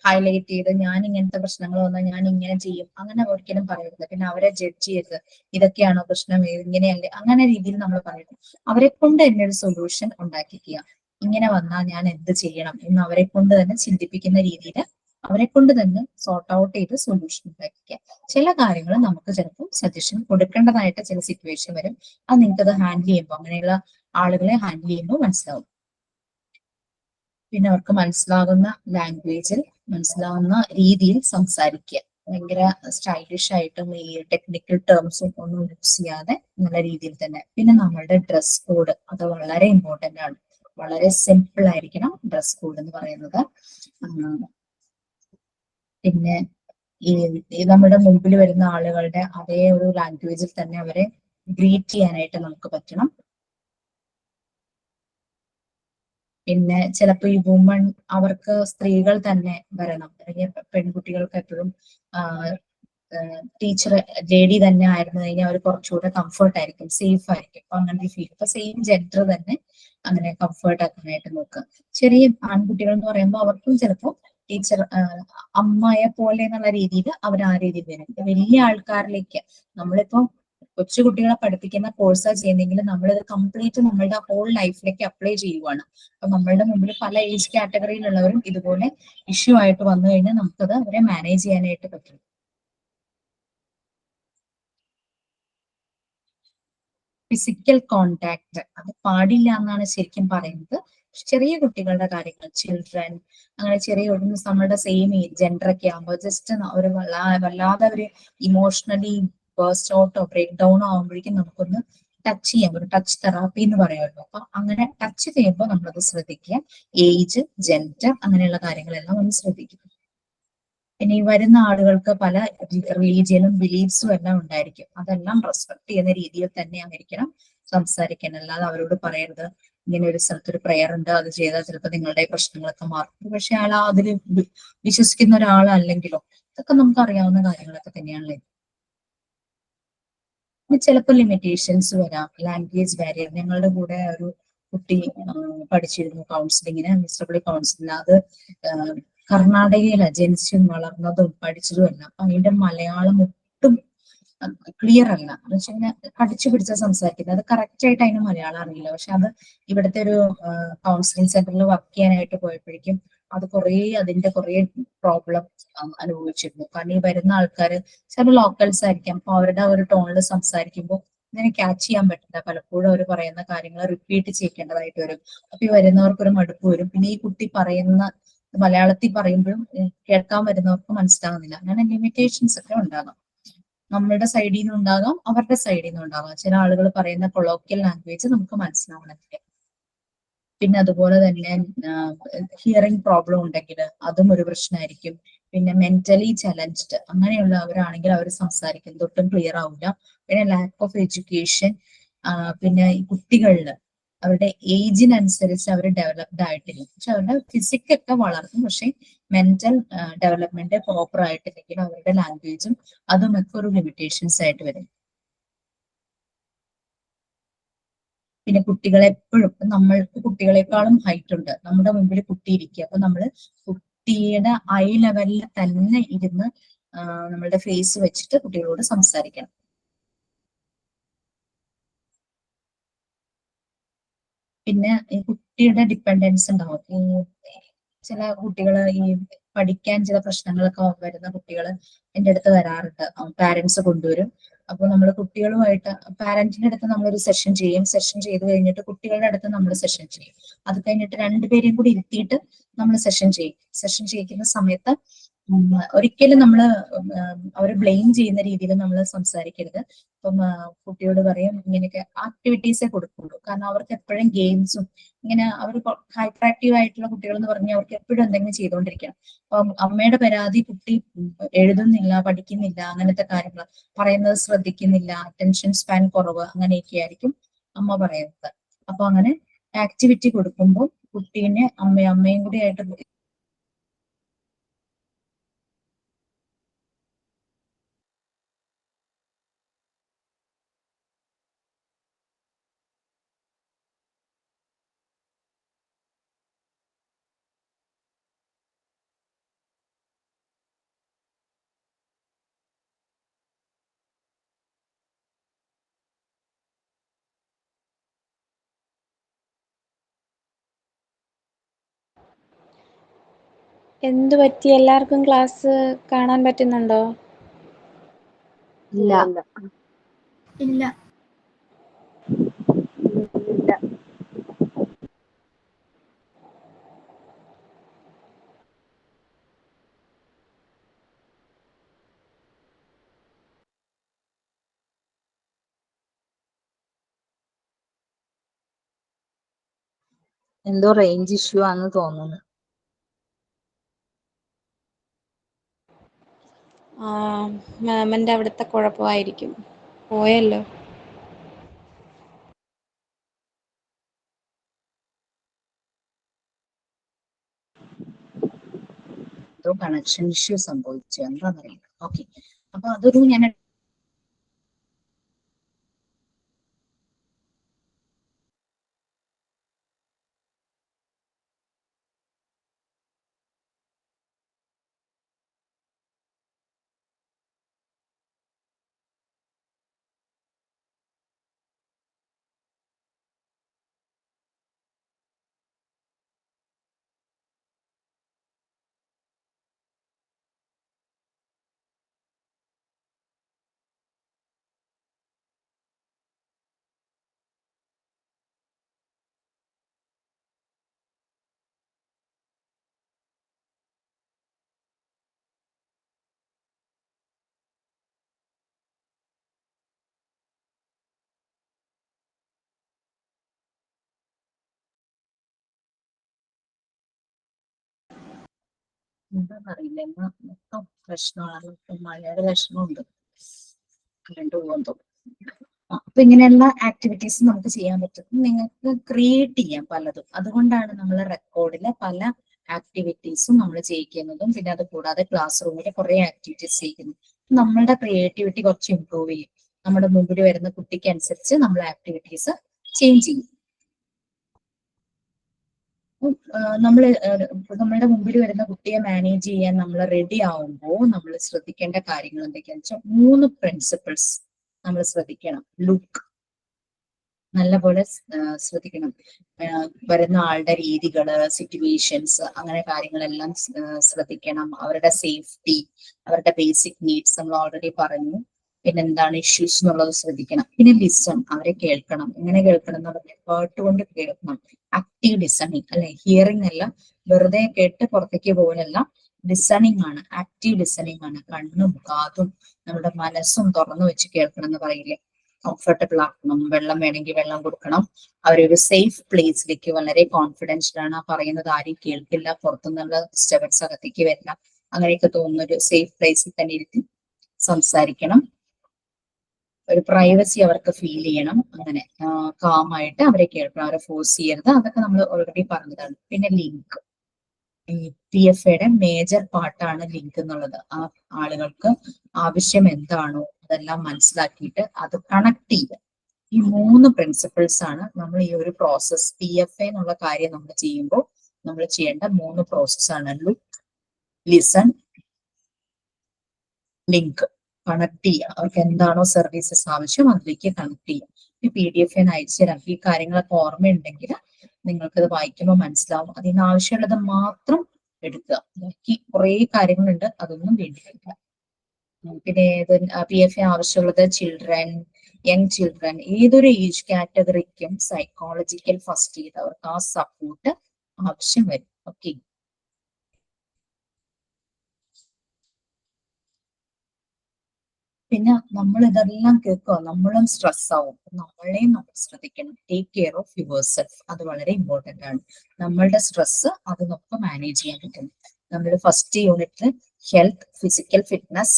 ഹൈലൈറ്റ് ചെയ്ത് ഞാൻ ഇങ്ങനത്തെ പ്രശ്നങ്ങൾ വന്നാൽ ഞാൻ ഇങ്ങനെ ചെയ്യും അങ്ങനെ ഒരിക്കലും പറയരുത്. പിന്നെ അവരെ ജഡ്ജ് ചെയ്ത് ഇതൊക്കെയാണോ പ്രശ്നം, ഇങ്ങനെയല്ലേ, അങ്ങനെ രീതിയിൽ നമ്മൾ പറയരുത്. അവരെ കൊണ്ട് തന്നെ ഒരു സൊല്യൂഷൻ ഉണ്ടാക്കിക്കുക. ഇങ്ങനെ വന്നാൽ ഞാൻ എന്ത് ചെയ്യണം എന്ന് അവരെ കൊണ്ട് തന്നെ ചിന്തിപ്പിക്കുന്ന രീതിയിൽ അവരെ കൊണ്ട് തന്നെ സോർട്ട് ഔട്ട് ചെയ്ത് സൊല്യൂഷൻ ഉണ്ടാക്കിക്കുക. ചില കാര്യങ്ങൾ നമുക്ക് ചിലപ്പോൾ സജഷൻ കൊടുക്കേണ്ടതായിട്ട് ചില സിറ്റുവേഷൻ വരും. അത് നിങ്ങൾക്കത് ഹാൻഡിൽ ചെയ്യുമ്പോൾ, അങ്ങനെയുള്ള ആളുകളെ ഹാൻഡിൽ ചെയ്യുമ്പോൾ മനസ്സിലാവും. പിന്നെ അവർക്ക് മനസ്സിലാകുന്ന ലാംഗ്വേജിൽ, മനസ്സിലാവുന്ന രീതിയിൽ സംസാരിക്കുക. ഭയങ്കര സ്റ്റൈലിഷ് ആയിട്ടും ഈ ടെക്നിക്കൽ ടേംസും ഒന്നും യൂസ് ചെയ്യാതെ നല്ല രീതിയിൽ തന്നെ. പിന്നെ നമ്മളുടെ ഡ്രസ് കോഡ് അത് വളരെ ഇമ്പോർട്ടന്റ് ആണ്. വളരെ സിമ്പിൾ ആയിരിക്കണം ഡ്രസ് കോഡ് എന്ന് പറയുന്നത്. പിന്നെ ഈ നമ്മുടെ മുമ്പിൽ വരുന്ന ആളുകളുടെ അതേ ഒരു ലാംഗ്വേജിൽ തന്നെ അവരെ ഗ്രീറ്റ് ചെയ്യാനായിട്ട് നമുക്ക് പറ്റണം. പിന്നെ ചിലപ്പോൾ ഈ വുമൺ അവർക്ക് സ്ത്രീകൾ തന്നെ വരണം, അല്ലെങ്കിൽ പെൺകുട്ടികൾക്ക് എപ്പോഴും ടീച്ചർ ലേഡി തന്നെ ആയിരുന്നു കഴിഞ്ഞാൽ അവർ കുറച്ചുകൂടെ കംഫർട്ട് ആയിരിക്കും, സേഫ് ആയിരിക്കും. അപ്പൊ അങ്ങനെ ഫീൽ ഇപ്പൊ സെയിം ജെൻഡർ തന്നെ അങ്ങനെ കംഫർട്ട് ആക്കാനായിട്ട് നോക്കുക. ചെറിയ ആൺകുട്ടികൾ എന്ന് പറയുമ്പോൾ അവർക്കും ചിലപ്പോൾ ടീച്ചർ അമ്മയെ പോലെ എന്നുള്ള രീതിയിൽ അവർ ആ രീതിയിൽ വരും. വലിയ ആൾക്കാരിലേക്ക് നമ്മളിപ്പോ കൊച്ചു കുട്ടികളെ പഠിപ്പിക്കുന്ന കോഴ്സാ ചെയ്യുന്നെങ്കിൽ നമ്മളിത് കംപ്ലീറ്റ് നമ്മളുടെ ഹോൾ ലൈഫിലേക്ക് അപ്ലൈ ചെയ്യുവാണ്. അപ്പൊ നമ്മളുടെ മുമ്പിൽ പല ഏജ് കാറ്റഗറിയിലുള്ളവരും ഇതുപോലെ ഇഷ്യൂ ആയിട്ട് വന്നു കഴിഞ്ഞാൽ നമുക്കത് അവരെ മാനേജ് ചെയ്യാനായിട്ട് പറ്റും. ഫിസിക്കൽ കോണ്ടാക്ട് അത് പാടില്ല എന്നാണ് ശരിക്കും പറയുന്നത്. ചെറിയ കുട്ടികളുടെ കാര്യങ്ങൾ, ചിൽഡ്രൻ, അങ്ങനെ ചെറിയ നമ്മുടെ സെയിം ജെൻഡർ ഒക്കെ ആകുമ്പോൾ ജസ്റ്റ് ഒരു വല്ലാതെ ഒരു ഇമോഷണലി ബേസ്റ്റ് ഔട്ടോ ബ്രേക്ക് ഡൗണോ ആകുമ്പോഴേക്കും നമുക്കൊന്ന് ടച്ച് ചെയ്യാം, ഒരു ടച്ച് തെറാപ്പി എന്ന് പറയുമല്ലോ. അപ്പൊ അങ്ങനെ ടച്ച് ചെയ്യുമ്പോൾ നമ്മളത് ശ്രദ്ധിക്കുക. ഏജ്, ജെൻഡർ അങ്ങനെയുള്ള കാര്യങ്ങളെല്ലാം ഒന്ന് ശ്രദ്ധിക്കുക. പിന്നെ ഈ വരുന്ന ആളുകൾക്ക് പല റിലീജിയനും ബിലീഫ്സും എല്ലാം ഉണ്ടായിരിക്കും. അതെല്ലാം റെസ്പെക്ട് ചെയ്യുന്ന രീതിയിൽ തന്നെ ആയിരിക്കണം സംസാരിക്കാൻ. അല്ലാതെ അവരോട് പറയരുത് ഇങ്ങനെ ഒരു സ്ഥലത്തൊരു പ്രെയർ ഉണ്ട്, അത് ചെയ്താൽ ചിലപ്പോൾ നിങ്ങളുടെ പ്രശ്നങ്ങളൊക്കെ മാറും. പക്ഷെ അയാൾ അതിൽ വിശ്വസിക്കുന്ന ഒരാളല്ലെങ്കിലോ, ഇതൊക്കെ നമുക്ക് അറിയാവുന്ന കാര്യങ്ങളൊക്കെ തന്നെയാണല്ലേ. ചിലപ്പോൾ ലിമിറ്റേഷൻസ് വരാം, ലാംഗ്വേജ് ബാരിയർ. ഞങ്ങളുടെ കൂടെ ഒരു കുട്ടി പഠിച്ചിരുന്നു കൗൺസിലിങ്ങിന്, മിസ്റ്റബിളി കൗൺസിലിംഗ്. അത് കർണാടകയില ജനിച്ചും വളർന്നതും പഠിച്ചതും അല്ല. അപ്പൊ അതിന്റെ മലയാളം ഒട്ടും ക്ലിയർ അല്ല. എന്ന് വെച്ച് കഴിഞ്ഞാൽ കടിച്ചു പിടിച്ച സംസാരിക്കുന്നത്, അത് കറക്റ്റ് ആയിട്ട് അതിന് മലയാളം അറിയില്ല. പക്ഷെ അത് ഇവിടുത്തെ ഒരു കൗൺസിലിംഗ് സെന്ററിൽ വർക്ക് ചെയ്യാനായിട്ട് പോയപ്പോഴേക്കും അത് അതിന്റെ കുറെ പ്രോബ്ലം അനുഭവിച്ചിരുന്നു. കാരണം ഈ വരുന്ന ആൾക്കാർ ചില ലോക്കൽസ് ആയിരിക്കാം. അപ്പൊ അവരുടെ ഒരു ടോണിൽ സംസാരിക്കുമ്പോൾ ഇതിനെ ക്യാച്ച് ചെയ്യാൻ പറ്റില്ല. പലപ്പോഴും അവർ പറയുന്ന കാര്യങ്ങൾ റിപ്പീറ്റ് ചെയ്യേണ്ടതായിട്ട് വരും. അപ്പൊ ഈ വരുന്നവർക്ക് ഒരു മടുപ്പ് വരും. പിന്നെ ഈ കുട്ടി പറയുന്ന മലയാളത്തിൽ പറയുമ്പോഴും കേൾക്കാൻ വരുന്നവർക്ക് മനസ്സിലാകുന്നില്ല. അങ്ങനെ ലിമിറ്റേഷൻസ് ഒക്കെ ഉണ്ടാകാം. നമ്മളുടെ സൈഡിൽ നിന്നും ഉണ്ടാകാം, അവരുടെ സൈഡിൽ നിന്നും ഉണ്ടാകാം. ചില ആളുകൾ പറയുന്ന കൊളോക്കിയൽ ലാംഗ്വേജ് നമുക്ക് മനസ്സിലാവണമെന്നില്ല. പിന്നെ അതുപോലെ തന്നെ ഹിയറിംഗ് പ്രോബ്ലം ഉണ്ടെങ്കിൽ അതും ഒരു പ്രശ്നമായിരിക്കും. പിന്നെ മെന്റലി ചലഞ്ച്ഡ് അങ്ങനെയുള്ളവരാണെങ്കിൽ അവർ സംസാരിക്കുന്നത് ഒട്ടും ക്ലിയർ ആവില്ല. പിന്നെ ലാക്ക് ഓഫ് എഡ്യൂക്കേഷൻ, പിന്നെ ഈ കുട്ടികളിൽ അവരുടെ ഏജിനനുസരിച്ച് അവർ ഡെവലപ്ഡ് ആയിട്ടില്ല. പക്ഷെ അവരുടെ ഫിസിക്കൊക്കെ വളർന്നു, പക്ഷെ മെന്റൽ ഡെവലപ്മെന്റ് പ്രോപ്പർ ആയിട്ടില്ലെങ്കിൽ അവരുടെ ലാംഗ്വേജും അതുമൊക്കെ ഒരു ലിമിറ്റേഷൻസ് ആയിട്ട് വരും. പിന്നെ കുട്ടികളെ എപ്പോഴും നമ്മൾക്ക് കുട്ടികളെക്കാളും ഹൈറ്റ് ഉണ്ട്, നമ്മുടെ മുമ്പിൽ കുട്ടി ഇരിക്കുക. അപ്പൊ നമ്മൾ കുട്ടിയുടെ ഐ ലെവലിൽ തന്നെ ഇരുന്ന് നമ്മളുടെ ഫേസ് വെച്ചിട്ട് കുട്ടികളോട് സംസാരിക്കണം. പിന്നെ ഈ കുട്ടിയുടെ ഡിപ്പെൻഡൻസ് ഉണ്ടാവും. ഈ ചില കുട്ടികൾ ഈ പഠിക്കാൻ ചില പ്രശ്നങ്ങളൊക്കെ വരുന്ന കുട്ടികൾ എൻ്റെ അടുത്ത് വരാറുണ്ട്. പാരന്റ്സ് കൊണ്ടുവരും. അപ്പൊ നമ്മൾ കുട്ടികളുമായിട്ട് പാരന്റിന്റെ അടുത്ത് നമ്മളൊരു സെഷൻ ചെയ്യും. സെഷൻ ചെയ്ത് കഴിഞ്ഞിട്ട് കുട്ടികളുടെ അടുത്ത് നമ്മൾ സെഷൻ ചെയ്യും. അത് കഴിഞ്ഞിട്ട് രണ്ടുപേരെയും കൂടി ഇരുത്തിയിട്ട് നമ്മൾ സെഷൻ ചെയ്യും. സെഷൻ ചെയ്യിക്കുന്ന സമയത്ത് ഒരിക്കലും നമ്മൾ അവരെ ബ്ലെയിം ചെയ്യുന്ന രീതിയിൽ നമ്മൾ സംസാരിക്കരുത്. ഇപ്പം കുട്ടിയോട് പറയും ഇങ്ങനെയൊക്കെ ആക്ടിവിറ്റീസേ കൊടുക്കുള്ളൂ. കാരണം അവർക്ക് എപ്പോഴും ഗെയിംസും ഇങ്ങനെ അവർ ഹൈപ്പർ ആക്റ്റീവ് ആയിട്ടുള്ള കുട്ടികൾ എന്ന് പറഞ്ഞാൽ അവർക്ക് എപ്പോഴും എന്തെങ്കിലും ചെയ്തുകൊണ്ടിരിക്കണം. അപ്പം അമ്മയുടെ പരാതി കുട്ടി എഴുതുന്നില്ല, പഠിക്കുന്നില്ല, അങ്ങനത്തെ കാര്യങ്ങൾ പറയുന്നത് ശ്രദ്ധിക്കുന്നില്ല, അറ്റൻഷൻ സ്പാൻ കുറവ്, അങ്ങനെയൊക്കെ ആയിരിക്കും അമ്മ പറയുന്നത്. അപ്പൊ അങ്ങനെ ആക്ടിവിറ്റി കൊടുക്കുമ്പോൾ കുട്ടീനെ അമ്മയും കൂടി ആയിട്ട് എന്തു പറ്റി? എല്ലാവർക്കും ക്ലാസ് കാണാൻ പറ്റുന്നുണ്ടോ? ഇല്ല ഇല്ല. ഇല്ല. എന്തോ റേഞ്ച് ഇഷ്യൂ ആണെന്ന് തോന്നുന്നു. മാമിന്റെ അവിടുത്തെ കുഴപ്പമായിരിക്കും. പോയല്ലോ. എന്തോ കണക്ഷൻ ഇഷ്യൂ സംഭവിച്ചു, എന്താണെന്നറിയില്ല. ഓക്കെ, അപ്പൊ അതൊരു ഞാൻ എന്താണെന്നറിയില്ല, എന്നാ മൊത്തം പ്രശ്നമാണ്. മഴയുടെ പ്രശ്നമുണ്ട്, കറണ്ട് പോകുന്നു. അപ്പൊ ഇങ്ങനെയുള്ള ആക്ടിവിറ്റീസ് നമുക്ക് ചെയ്യാൻ പറ്റും. നിങ്ങൾക്ക് ക്രിയേറ്റ് ചെയ്യാം പലതും. അതുകൊണ്ടാണ് നമ്മൾ റെക്കോർഡില് പല ആക്ടിവിറ്റീസും നമ്മൾ ചെയ്യിക്കുന്നതും, പിന്നെ അത് കൂടാതെ ക്ലാസ് റൂമിൽ കുറെ ആക്ടിവിറ്റീസ് ചെയ്യുന്നു. നമ്മളുടെ ക്രിയേറ്റിവിറ്റി കുറച്ച് ഇമ്പ്രൂവ് ചെയ്യും. നമ്മുടെ മുമ്പിൽ വരുന്ന കുട്ടിക്ക് അനുസരിച്ച് നമ്മൾ ആക്ടിവിറ്റീസ് ചേഞ്ച് ചെയ്യും. നമ്മളുടെ മുമ്പിൽ വരുന്ന കുട്ടിയെ മാനേജ് ചെയ്യാൻ നമ്മൾ റെഡി ആവുമ്പോൾ നമ്മൾ ശ്രദ്ധിക്കേണ്ട കാര്യങ്ങൾ എന്തൊക്കെയാണെന്ന് വെച്ചാൽ 3 പ്രിൻസിപ്പിൾസ് നമ്മൾ ശ്രദ്ധിക്കണം. ലുക്ക് നല്ലപോലെ ശ്രദ്ധിക്കണം. വരുന്ന ആളുടെ രീതികള്, സിറ്റുവേഷൻസ്, അങ്ങനെ കാര്യങ്ങളെല്ലാം ശ്രദ്ധിക്കണം. അവരുടെ സേഫ്റ്റി, അവരുടെ ബേസിക് നീഡ്സ് നമ്മൾ ഓൾറെഡി പറഞ്ഞു. പിന്നെ എന്താണ് ഇഷ്യൂസ് എന്നുള്ളത് ശ്രദ്ധിക്കണം. പിന്നെ ലിസൺ, അവരെ കേൾക്കണം. എങ്ങനെ കേൾക്കണം എന്ന് പറഞ്ഞാൽ കേട്ടുകൊണ്ട് കേൾക്കണം. ആക്റ്റീവ് ലിസണിങ്, അല്ലെ, ഹിയറിംഗ് അല്ല, വെറുതെ കേട്ട് പുറത്തേക്ക് പോകലല്ല, ലിസണിങ് ആണ്, ആക്റ്റീവ് ലിസണിങ് ആണ്. കണ്ണും കാതും നമ്മുടെ മനസ്സും തുറന്നു വെച്ച് കേൾക്കണം എന്ന് പറയില്ലേ. കംഫർട്ടബിൾ ആക്കണം. വെള്ളം വേണമെങ്കിൽ വെള്ളം കൊടുക്കണം. അവരൊരു സേഫ് പ്ലേസിലേക്ക്, വളരെ കോൺഫിഡൻഷ്യൽ ആണ്, പറയുന്നത് ആരും കേൾക്കില്ല, പുറത്തുനിന്നുള്ള ഡിസ്റ്റർബൻസ് അകത്തേക്ക് വരില്ല, അങ്ങനെയൊക്കെ തോന്നുന്ന ഒരു സേഫ് പ്ലേസിൽ തന്നെ ഇരുത്തി സംസാരിക്കണം. ഒരു പ്രൈവസി അവർക്ക് ഫീൽ ചെയ്യണം. അങ്ങനെ കാമായിട്ട് അവരെ കേൾക്കണം, അവരെ ഫോഴ്സ് ചെയ്യരുത്. അതൊക്കെ നമ്മൾ ഓൾറെഡി പറഞ്ഞതാണ്. പിന്നെ ലിങ്ക്, ഈ PFAയുടെ മേജർ പാർട്ടാണ് ലിങ്ക് എന്നുള്ളത്. ആ ആളുകൾക്ക് ആവശ്യം എന്താണോ അതെല്ലാം മനസ്സിലാക്കിയിട്ട് അത് കണക്ട് ചെയ്യുക. ഈ 3 പ്രിൻസിപ്പിൾസ് ആണ് നമ്മൾ ഈ ഒരു പ്രോസസ് PFA എന്നുള്ള കാര്യം നമ്മൾ ചെയ്യുമ്പോൾ നമ്മൾ ചെയ്യേണ്ട 3 പ്രോസസ്സാണ്. Look, listen, link. കണക്ട് ചെയ്യുക. അവർക്ക് എന്താണോ സർവീസസ് ആവശ്യം അതിലേക്ക് കണക്ട് ചെയ്യുക. ഈ PDF അയച്ചു തരാം. ഈ കാര്യങ്ങളൊക്കെ ഓർമ്മയുണ്ടെങ്കിൽ നിങ്ങൾക്കത് വായിക്കുമ്പോൾ മനസ്സിലാവും. അതിന് ആവശ്യമുള്ളത് മാത്രം എടുക്കുക. ബാക്കി കുറെ കാര്യങ്ങളുണ്ട്, അതൊന്നും വേണ്ടി വരില്ല. പിന്നെ PFA ആവശ്യമുള്ളത് ചിൽഡ്രൻ, യങ് ചിൽഡ്രൻ, ഏതൊരു ഏജ് കാറ്റഗറിക്കും സൈക്കോളജിക്കൽ ഫസ്റ്റ് എയ്ഡ്, അവർക്ക് ആ സപ്പോർട്ട് ആവശ്യം വരും. ഓക്കെ, പിന്നെ നമ്മൾ ഇതെല്ലാം കേൾക്കുക, നമ്മളും സ്ട്രെസ് ആവും. നമ്മളെയും നമ്മൾ ശ്രദ്ധിക്കണം. Take care of your self, അത് വളരെ ഇമ്പോർട്ടന്റ് ആണ്. നമ്മളുടെ സ്ട്രെസ് അതിനൊക്കെ മാനേജ് ചെയ്യാൻ പറ്റും. നമ്മൾ ഫസ്റ്റ് യൂണിറ്റിൽ ഹെൽത്ത്, ഫിസിക്കൽ ഫിറ്റ്നസ്,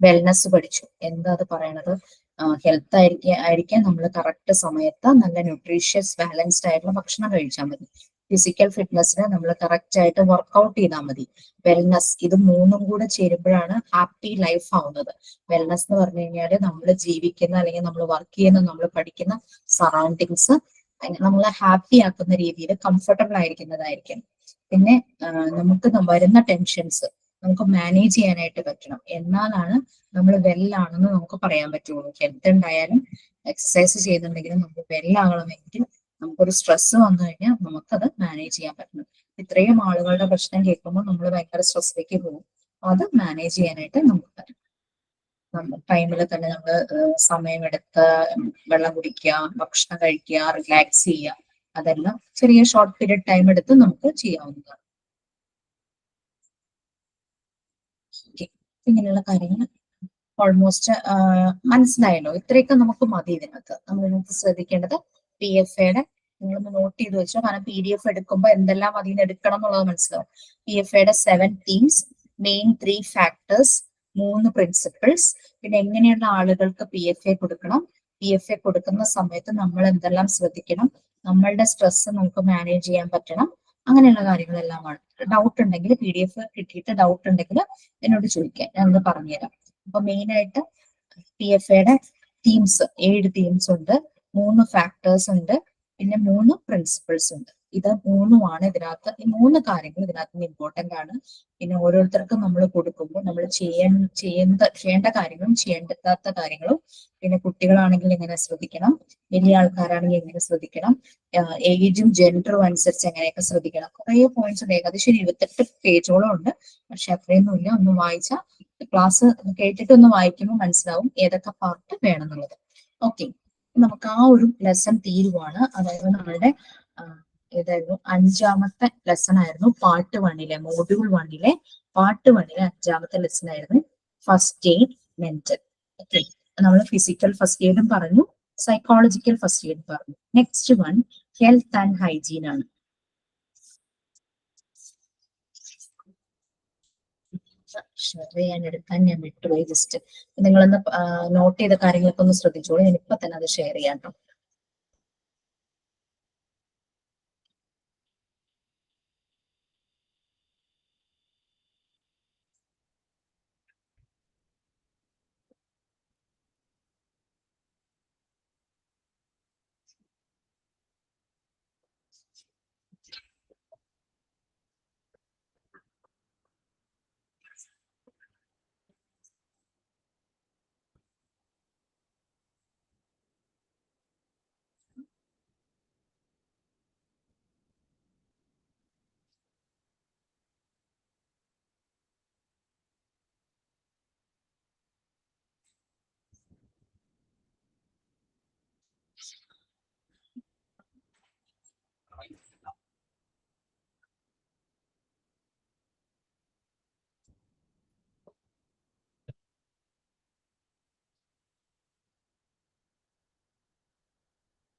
വെൽനെസ് പഠിച്ചു. എന്താ അത് പറയണത്? ഹെൽത്ത് ആയിരിക്കാൻ നമ്മൾ കറക്റ്റ് സമയത്ത് നല്ല ന്യൂട്രീഷ്യസ് ബാലൻസ്ഡ് ആയിട്ടുള്ള ഭക്ഷണം കഴിച്ചാൽ മതി. ഫിസിക്കൽ ഫിറ്റ്നസിന് നമ്മൾ കറക്റ്റ് ആയിട്ട് വർക്ക്ഔട്ട് ചെയ്താൽ മതി. വെൽനസ്, ഇത് 3ഉം കൂടെ ചേരുമ്പോഴാണ് ഹാപ്പി ലൈഫ് ആവുന്നത്. വെൽനസ് എന്ന് പറഞ്ഞു കഴിഞ്ഞാൽ നമ്മൾ ജീവിക്കുന്ന, അല്ലെങ്കിൽ നമ്മൾ വർക്ക് ചെയ്യുന്ന, നമ്മൾ പഠിക്കുന്ന സറൗണ്ടിങ്സ് നമ്മളെ ഹാപ്പി ആക്കുന്ന രീതിയിൽ കംഫർട്ടബിൾ ആയിരിക്കുന്നതായിരിക്കും. പിന്നെ നമുക്ക് വരുന്ന ടെൻഷൻസ് നമുക്ക് മാനേജ് ചെയ്യാനായിട്ട് പറ്റണം. എന്നാലാണ് നമ്മൾ വെല്ലാണെന്ന് നമുക്ക് പറയാൻ പറ്റുള്ളൂ. ഹെൽത്ത് ഉണ്ടായാലും എക്സസൈസ് ചെയ്യുന്നുണ്ടെങ്കിലും നമുക്ക് വെല്ലാകണമെങ്കിൽ നമുക്കൊരു സ്ട്രെസ് വന്നു കഴിഞ്ഞാൽ നമുക്കത് മാനേജ് ചെയ്യാൻ പറ്റണം. ഇത്രയും ആളുകളുടെ പ്രശ്നം കേൾക്കുമ്പോൾ നമ്മൾ ഭയങ്കര സ്ട്രെസ്സിലേക്ക് പോകും. അത് മാനേജ് ചെയ്യാനായിട്ട് നമുക്ക് പറ്റും. ടൈമിൽ തന്നെ നമ്മൾ സമയമെടുത്ത് വെള്ളം കുടിക്കുക, ഭക്ഷണം കഴിക്കുക, റിലാക്സ് ചെയ്യുക, അതെല്ലാം ചെറിയ ഷോർട്ട് പീരീഡ് ടൈം എടുത്ത് നമുക്ക് ചെയ്യാവുന്നതാണ്. ഇങ്ങനെയുള്ള കാര്യങ്ങൾ ഓൾമോസ്റ്റ് മനസ്സിലായല്ലോ. ഇത്രയൊക്കെ നമുക്ക് മതി. ഇതിനകത്ത് നമ്മൾ ഇതിനകത്ത് ശ്രദ്ധിക്കേണ്ടത് PFAയുടെ നിങ്ങളൊന്ന് നോട്ട് ചെയ്ത് വെച്ചോ. കാരണം PDF എടുക്കുമ്പോൾ എന്തെല്ലാം അതിൽ നിന്ന് എടുക്കണം എന്നുള്ളത് മനസ്സിലാവും. PFAയുടെ 7 themes, main 3 factors, 3 പ്രിൻസിപ്പിൾസ്, പിന്നെ എങ്ങനെയുള്ള ആളുകൾക്ക് PFA കൊടുക്കണം, PFA കൊടുക്കുന്ന സമയത്ത് നമ്മൾ എന്തെല്ലാം ശ്രദ്ധിക്കണം, നമ്മളുടെ സ്ട്രെസ് നമുക്ക് മാനേജ് ചെയ്യാൻ പറ്റണം, അങ്ങനെയുള്ള കാര്യങ്ങളെല്ലാമാണ്. ഡൗട്ട് ഉണ്ടെങ്കിൽ PDF കിട്ടിയിട്ട് ഡൗട്ട് ഉണ്ടെങ്കിൽ എന്നോട് ചോദിക്കാം, ഞാനൊന്ന് പറഞ്ഞുതരാം. അപ്പൊ മെയിൻ ആയിട്ട് PFAയുടെ തീംസ് 7 തീംസ് ഉണ്ട്, 3 ഫാക്ടേഴ്സ് ഉണ്ട്, പിന്നെ 3 പ്രിൻസിപ്പിൾസ് ഉണ്ട്. ഇത് 3മാണ് ഇതിനകത്ത്, ഈ 3 കാര്യങ്ങൾ ഇതിനകത്ത് ഇമ്പോർട്ടന്റ് ആണ്. പിന്നെ ഓരോരുത്തർക്കും നമ്മൾ കൊടുക്കുമ്പോൾ നമ്മൾ ചെയ്യേണ്ട കാര്യങ്ങളും ചെയ്യേണ്ടാത്ത കാര്യങ്ങളും, പിന്നെ കുട്ടികളാണെങ്കിൽ എങ്ങനെ ശ്രദ്ധിക്കണം, വലിയ ആൾക്കാരാണെങ്കിൽ എങ്ങനെ ശ്രദ്ധിക്കണം, ഏജും ജെൻഡറും അനുസരിച്ച് എങ്ങനെയൊക്കെ ശ്രദ്ധിക്കണം, കുറെ പോയിന്റ്സ് ഉണ്ട്. ഏകദേശം 28 പേജോളം ഉണ്ട്. പക്ഷെ അത്രയൊന്നും ഇല്ല, ഒന്ന് വായിച്ചാൽ ക്ലാസ് കേട്ടിട്ട് ഒന്ന് വായിക്കുമ്പോൾ മനസ്സിലാവും ഏതൊക്കെ പാർട്ട് വേണമെന്നുള്ളത്. ഓക്കെ, നമുക്ക് ആ ഒരു ലെസൺ തീരുവാണ്. അതായത് നമ്മളുടെ ഏതായിരുന്നു 5ാമത്തെ ലെസൺ ആയിരുന്നു പാർട്ട് 1 മോഡ്യൂൾ 1 പാർട്ട് 1 5ാമത്തെ ലെസൺ ആയിരുന്നു ഫസ്റ്റ് എയ്ഡ് മെന്റൽ. ഓക്കെ, നമ്മൾ ഫിസിക്കൽ ഫസ്റ്റ് എയ്ഡും പറഞ്ഞു, സൈക്കോളജിക്കൽ ഫസ്റ്റ് എയ്ഡും പറഞ്ഞു. Next one health and hygiene ആണ്. ഞാൻ വിട്ടുപോയി. ജസ്റ്റ് നിങ്ങളൊന്ന് നോട്ട് ചെയ്ത കാര്യങ്ങളൊക്കെ ഒന്ന് ശ്രദ്ധിച്ചോളൂ. ഞാൻ ഇപ്പൊ തന്നെ അത് ഷെയർ ചെയ്യാം കേട്ടോ.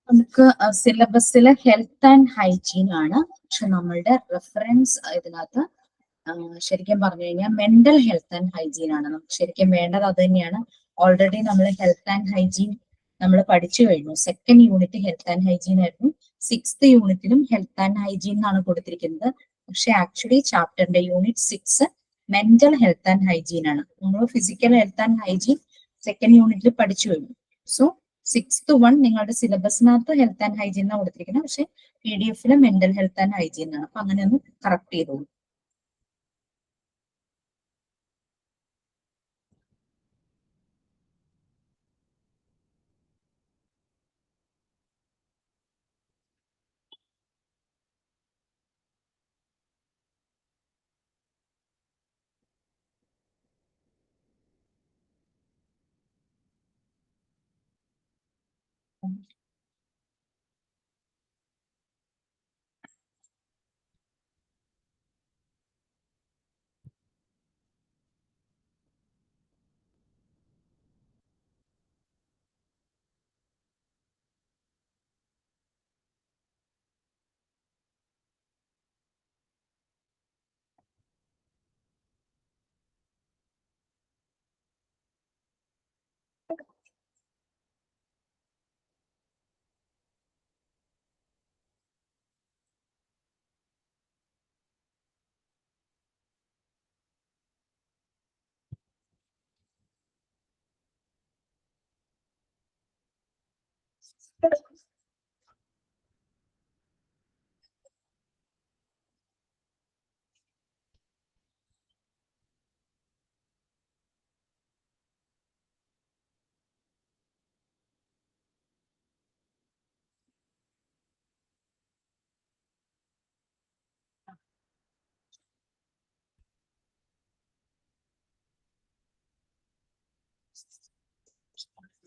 നമുക്ക് സിലബസിലെ ഹെൽത്ത് ആൻഡ് ഹൈജീൻ ആണ്. പക്ഷെ നമ്മളുടെ റെഫറൻസ് ഇതിനകത്ത് ശരിക്കും പറഞ്ഞു കഴിഞ്ഞാൽ മെന്റൽ ഹെൽത്ത് ആൻഡ് ഹൈജീൻ ആണ്. നമുക്ക് ശരിക്കും വേണ്ടത് അത് തന്നെയാണ്. ഓൾറെഡി നമ്മൾ ഹെൽത്ത് ആൻഡ് ഹൈജീൻ നമ്മൾ പഠിച്ചു കഴിഞ്ഞു. 2nd unit health and hygiene ആയിരുന്നു. 6th യൂണിറ്റിലും ഹെൽത്ത് ആൻഡ് ഹൈജീൻ എന്നാണ് കൊടുത്തിരിക്കുന്നത്. പക്ഷെ ആക്ച്വലി ചാപ്റ്ററിന്റെ unit 6 mental health and hygiene ആണ്. നമ്മൾ physical health and hygiene 2nd യൂണിറ്റിൽ പഠിച്ചു കഴിഞ്ഞു. സോ 6th one നിങ്ങളുടെ സിലബസിനകത്ത് ഹെൽത്ത് ആൻഡ് ഹൈജീൻ ആണ് കൊടുത്തിരിക്കുന്നത്. പക്ഷെ PDF mental health and hygiene ആണ്. അപ്പൊ അങ്ങനെ ഒന്ന് കറക്റ്റ് ചെയ്തോളൂ.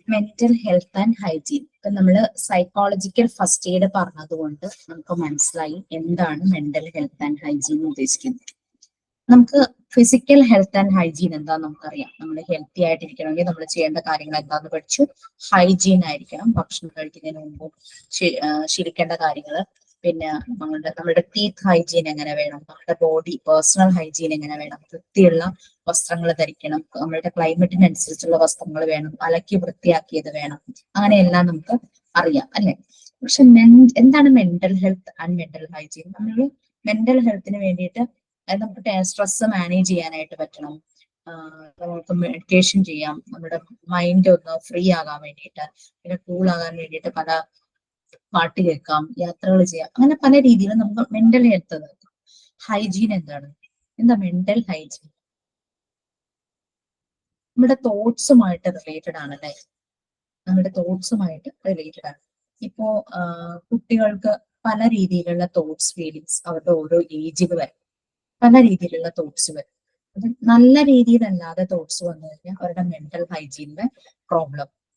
Mental health and hygiene. ഇപ്പൊ നമ്മള് സൈക്കോളജിക്കൽ ഫസ്റ്റ് എയ്ഡ് പറഞ്ഞതുകൊണ്ട് നമുക്ക് മനസ്സിലായി എന്താണ് മെന്റൽ ഹെൽത്ത് ആൻഡ് ഹൈജീൻ ഉദ്ദേശിക്കുന്നത്. നമുക്ക് ഫിസിക്കൽ ഹെൽത്ത് ആൻഡ് ഹൈജീൻ എന്താന്ന് നമുക്കറിയാം. നമ്മൾ ഹെൽത്തി ആയിട്ടിരിക്കണമെങ്കിൽ നമ്മൾ ചെയ്യേണ്ട കാര്യങ്ങൾ എന്താന്ന് പഠിച്ചു. ഹൈജീൻ ആയിരിക്കണം, ഭക്ഷണം കഴിക്കുന്നതിന് മുമ്പും ശീലിക്കേണ്ട കാര്യങ്ങൾ. പിന്നെ നമ്മുടെ ടീത്ത് ഹൈജീൻ എങ്ങനെ വേണം, നമ്മുടെ ബോഡി പേഴ്സണൽ ഹൈജീൻ എങ്ങനെ വേണം, വൃത്തിയുള്ള വസ്ത്രങ്ങൾ ധരിക്കണം, നമ്മുടെ ക്ലൈമറ്റിനനുസരിച്ചുള്ള വസ്ത്രങ്ങൾ വേണം, അലക്കി വൃത്തിയാക്കിയത് വേണം, അങ്ങനെയെല്ലാം നമുക്ക് അറിയാം അല്ലെ. പക്ഷെ എന്താണ് mental health and mental hygiene? നമ്മൾ മെന്റൽ ഹെൽത്തിന് വേണ്ടിയിട്ട് നമുക്ക് സ്ട്രെസ് മാനേജ് ചെയ്യാനായിട്ട് പറ്റണം, നമുക്ക് മെഡിറ്റേഷൻ ചെയ്യാം, നമ്മുടെ മൈൻഡ് ഒന്ന് ഫ്രീ ആകാൻ വേണ്ടിയിട്ട്, പിന്നെ കൂൾ ആകാൻ വേണ്ടിയിട്ട് പല പാട്ട് കേൾക്കാം, യാത്രകൾ ചെയ്യാം, അങ്ങനെ പല രീതിയിൽ നമുക്ക് മെന്റൽ ഹെൽത്ത് നോക്കാം. ഹൈജീൻ എന്താണ്? എന്താ മെന്റൽ ഹൈജീൻ? നമ്മുടെ തോട്ട്സുമായിട്ട് റിലേറ്റഡ് ആണ് അല്ലെ, നമ്മുടെ തോട്ട്സുമായിട്ട് റിലേറ്റഡ് ആണ്. ഇപ്പോ കുട്ടികൾക്ക് പല രീതിയിലുള്ള തോട്ട്സ് ഫീലിങ്സ് അവരുടെ ഓരോ ഏജിൽ വരും, പല രീതിയിലുള്ള തോട്ട്സ് വരും. അത് നല്ല രീതിയിലല്ലാതെ തോട്ട്സ് വന്നു കഴിഞ്ഞാൽ അവരുടെ മെന്റൽ ഹൈജീനിന്റെ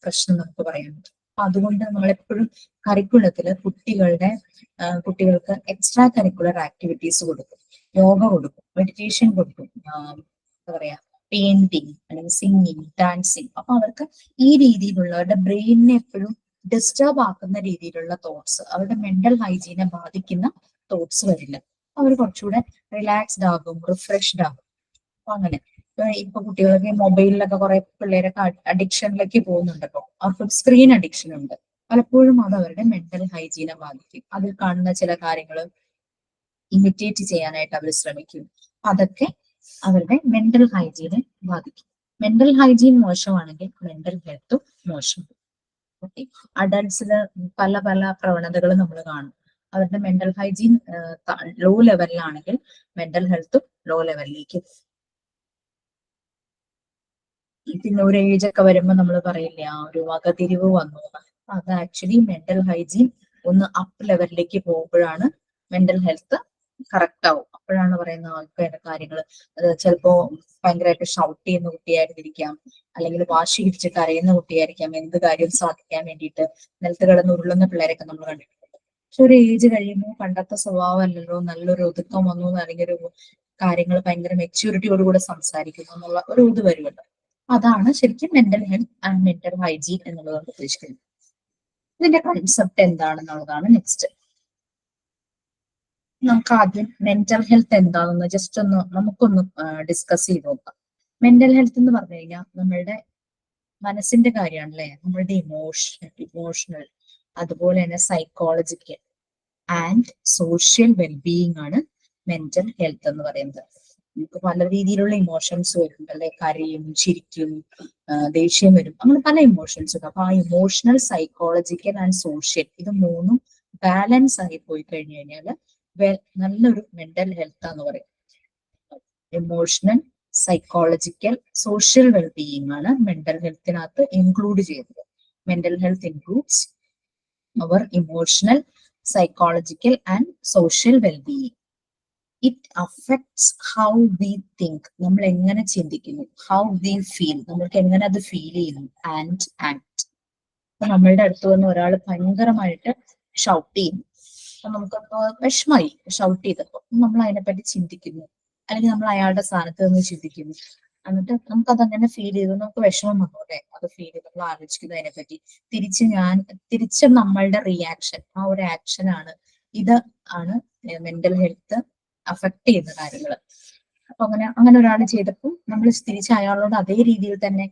പ്രശ്നം നമുക്ക് പറയാൻ പറ്റും. അപ്പൊ അതുകൊണ്ട് നമ്മളെപ്പോഴും കരിക്കുലത്തില് കുട്ടികൾക്ക് എക്സ്ട്രാ കരിക്കുലർ ആക്ടിവിറ്റീസ് കൊടുക്കും, യോഗ കൊടുക്കും, മെഡിറ്റേഷൻ കൊടുക്കും, എന്താ പറയാ പെയിന്റിങ് അല്ലെങ്കിൽ സിംഗിങ്, ഡാൻസിങ്. അപ്പൊ അവർക്ക് ഈ രീതിയിലുള്ള അവരുടെ ബ്രെയിനിനെ എപ്പോഴും ഡിസ്റ്റർബ് ആക്കുന്ന രീതിയിലുള്ള തോട്ട്സ്, അവരുടെ മെന്റൽ ഹൈജീനെ ബാധിക്കുന്ന തോട്ട്സ് വരില്ല. അവർ കുറച്ചുകൂടെ റിലാക്സ്ഡ് ആകും, റിഫ്രഷ്ഡ് ആകും. അപ്പൊ അങ്ങനെ ഇപ്പൊ കുട്ടികൾക്ക് മൊബൈലിലൊക്കെ കുറെ പിള്ളേരൊക്കെ അഡിക്ഷനിലേക്ക് പോകുന്നുണ്ടല്ലോ, അവർക്ക് സ്ക്രീൻ അഡിക്ഷൻ ഉണ്ട്. പലപ്പോഴും അത് അവരുടെ മെന്റൽ ഹൈജീനെ ബാധിക്കും. അതിൽ കാണുന്ന ചില കാര്യങ്ങൾ ഇമിറ്റേറ്റ് ചെയ്യാനായിട്ട് അവർ ശ്രമിക്കും. അതൊക്കെ അവരുടെ മെന്റൽ ഹൈജീനെ ബാധിക്കും. മെന്റൽ ഹൈജീൻ മോശമാണെങ്കിൽ മെന്റൽ ഹെൽത്തും മോശം. ഓക്കെ, അഡൾട്ട്സില് പല പല പ്രവണതകൾ നമ്മൾ കാണും. അവരുടെ മെന്റൽ ഹൈജീൻ ലോ ലെവലിലാണെങ്കിൽ മെന്റൽ ഹെൽത്തും ലോ ലെവലിലേക്ക്. പിന്നെ ഒരു ഏജ് ഒക്കെ വരുമ്പോൾ നമ്മൾ പറയില്ല ഒരു വകതിരിവ് വന്നു, അത് ആക്ച്വലി മെന്റൽ ഹൈജീൻ ഒന്ന് അപ്പ് ലെവലിലേക്ക് പോകുമ്പോഴാണ് മെന്റൽ ഹെൽത്ത് കറക്റ്റ് ആവും. അപ്പോഴാണ് പറയുന്ന ആൾക്കാരുടെ കാര്യങ്ങൾ, അത് ചിലപ്പോ ഭയങ്കരമായിട്ട് ഷൗട്ട് ചെയ്യുന്ന കുട്ടിയായിരുന്നിരിക്കാം, അല്ലെങ്കിൽ വാശി പിടിച്ച് കരയുന്ന കുട്ടിയായിരിക്കാം, എന്ത് കാര്യം സാധിക്കാൻ വേണ്ടിയിട്ട് നിലത്ത് കിടന്ന് ഉരുളുന്ന പിള്ളേരൊക്കെ നമ്മൾ കണ്ടിട്ടുണ്ട്. പക്ഷെ ഒരു ഏജ് കഴിയുമ്പോൾ പണ്ടത്തെ സ്വഭാവം അല്ലല്ലോ, നല്ലൊരു ഒതുക്കം വന്നു, അല്ലെങ്കിൽ ഒരു കാര്യങ്ങൾ ഭയങ്കര മെച്യൂരിറ്റിയോടുകൂടെ സംസാരിക്കുന്നു എന്നുള്ള ഒരു ഇത് വരുമല്ലോ. അതാണ് ശരിക്കും mental health and mental hygiene എന്നുള്ളത് ഉദ്ദേശിക്കുന്നത്. ഇതിന്റെ കൺസെപ്റ്റ് എന്താണെന്നുള്ളതാണ് നെക്സ്റ്റ്. നമുക്ക് ആദ്യം മെന്റൽ ഹെൽത്ത് എന്താണെന്ന് ജസ്റ്റ് നമുക്കൊന്ന് ഡിസ്കസ് ചെയ്ത് നോക്കാം. മെന്റൽ ഹെൽത്ത് എന്ന് പറഞ്ഞു കഴിഞ്ഞാൽ നമ്മളുടെ മനസ്സിന്റെ കാര്യമാണല്ലേ, നമ്മളുടെ ഇമോഷണൽ അതുപോലെ തന്നെ സൈക്കോളജിക്കൽ ആൻഡ് സോഷ്യൽ വെൽബീയിങ് ആണ് മെന്റൽ ഹെൽത്ത് എന്ന് പറയുന്നത്. നമുക്ക് പല രീതിയിലുള്ള ഇമോഷൻസ് വരും അല്ലെ, കരയും, ചിരിക്കും, ദേഷ്യം വരും, അങ്ങനെ പല ഇമോഷൻസ് ഉണ്ട്. അപ്പൊ ആ ഇമോഷണൽ, സൈക്കോളജിക്കൽ ആൻഡ് സോഷ്യൽ ഇത് മൂന്നും ബാലൻസ് ആയി പോയി കഴിഞ്ഞു കഴിഞ്ഞാല് നല്ലൊരു മെന്റൽ ഹെൽത്ത് എന്ന് പറയും. ഇമോഷണൽ, സൈക്കോളജിക്കൽ, സോഷ്യൽ വെൽബീയിങ് ആണ് മെന്റൽ ഹെൽത്തിനകത്ത് ഇൻക്ലൂഡ് ചെയ്യുന്നത്. Mental health includes our emotional, psychological and social wellbeing. It affects how we think, നമ്മൾ എങ്ങനെ ചിന്തിക്കുന്നു, ഹൗ വി ഫീൽ, നമ്മൾക്ക് എങ്ങനെ അത് ഫീൽ ചെയ്യുന്നു, ആൻഡ് ആക്ട്. അപ്പൊ നമ്മളുടെ അടുത്ത് വന്ന് ഒരാൾ ഭയങ്കരമായിട്ട് ഷൗട്ട് ചെയ്യുന്നു, അപ്പൊ നമുക്കൊന്ന് വിഷമായി ഷൗട്ട് ചെയ്തപ്പോ നമ്മൾ അതിനെപ്പറ്റി ചിന്തിക്കുന്നു, അല്ലെങ്കിൽ നമ്മൾ അയാളുടെ സ്ഥാനത്ത് നിന്ന് ചിന്തിക്കുന്നു, എന്നിട്ട് നമുക്കതങ്ങനെ ഫീൽ ചെയ്തു, നമുക്ക് വിഷമം വന്നു അല്ലെ, അത് ഫീൽ ചെയ്ത് നമ്മൾ ആലോചിക്കുന്നു അതിനെപ്പറ്റി. തിരിച്ച് നമ്മളുടെ റിയാക്ഷൻ, ആ ഒരു ആക്ഷൻ ആണ്, ഇത് ആണ് മെന്റൽ ഹെൽത്ത് അഫക്ട് ചെയ്യുന്ന കാര്യങ്ങൾ. അപ്പൊ അങ്ങനെ ഒരാൾ ചെയ്തപ്പോൾ നമ്മൾ തിരിച്ച് അയാളോട് അതേ രീതിയിൽ തന്നെ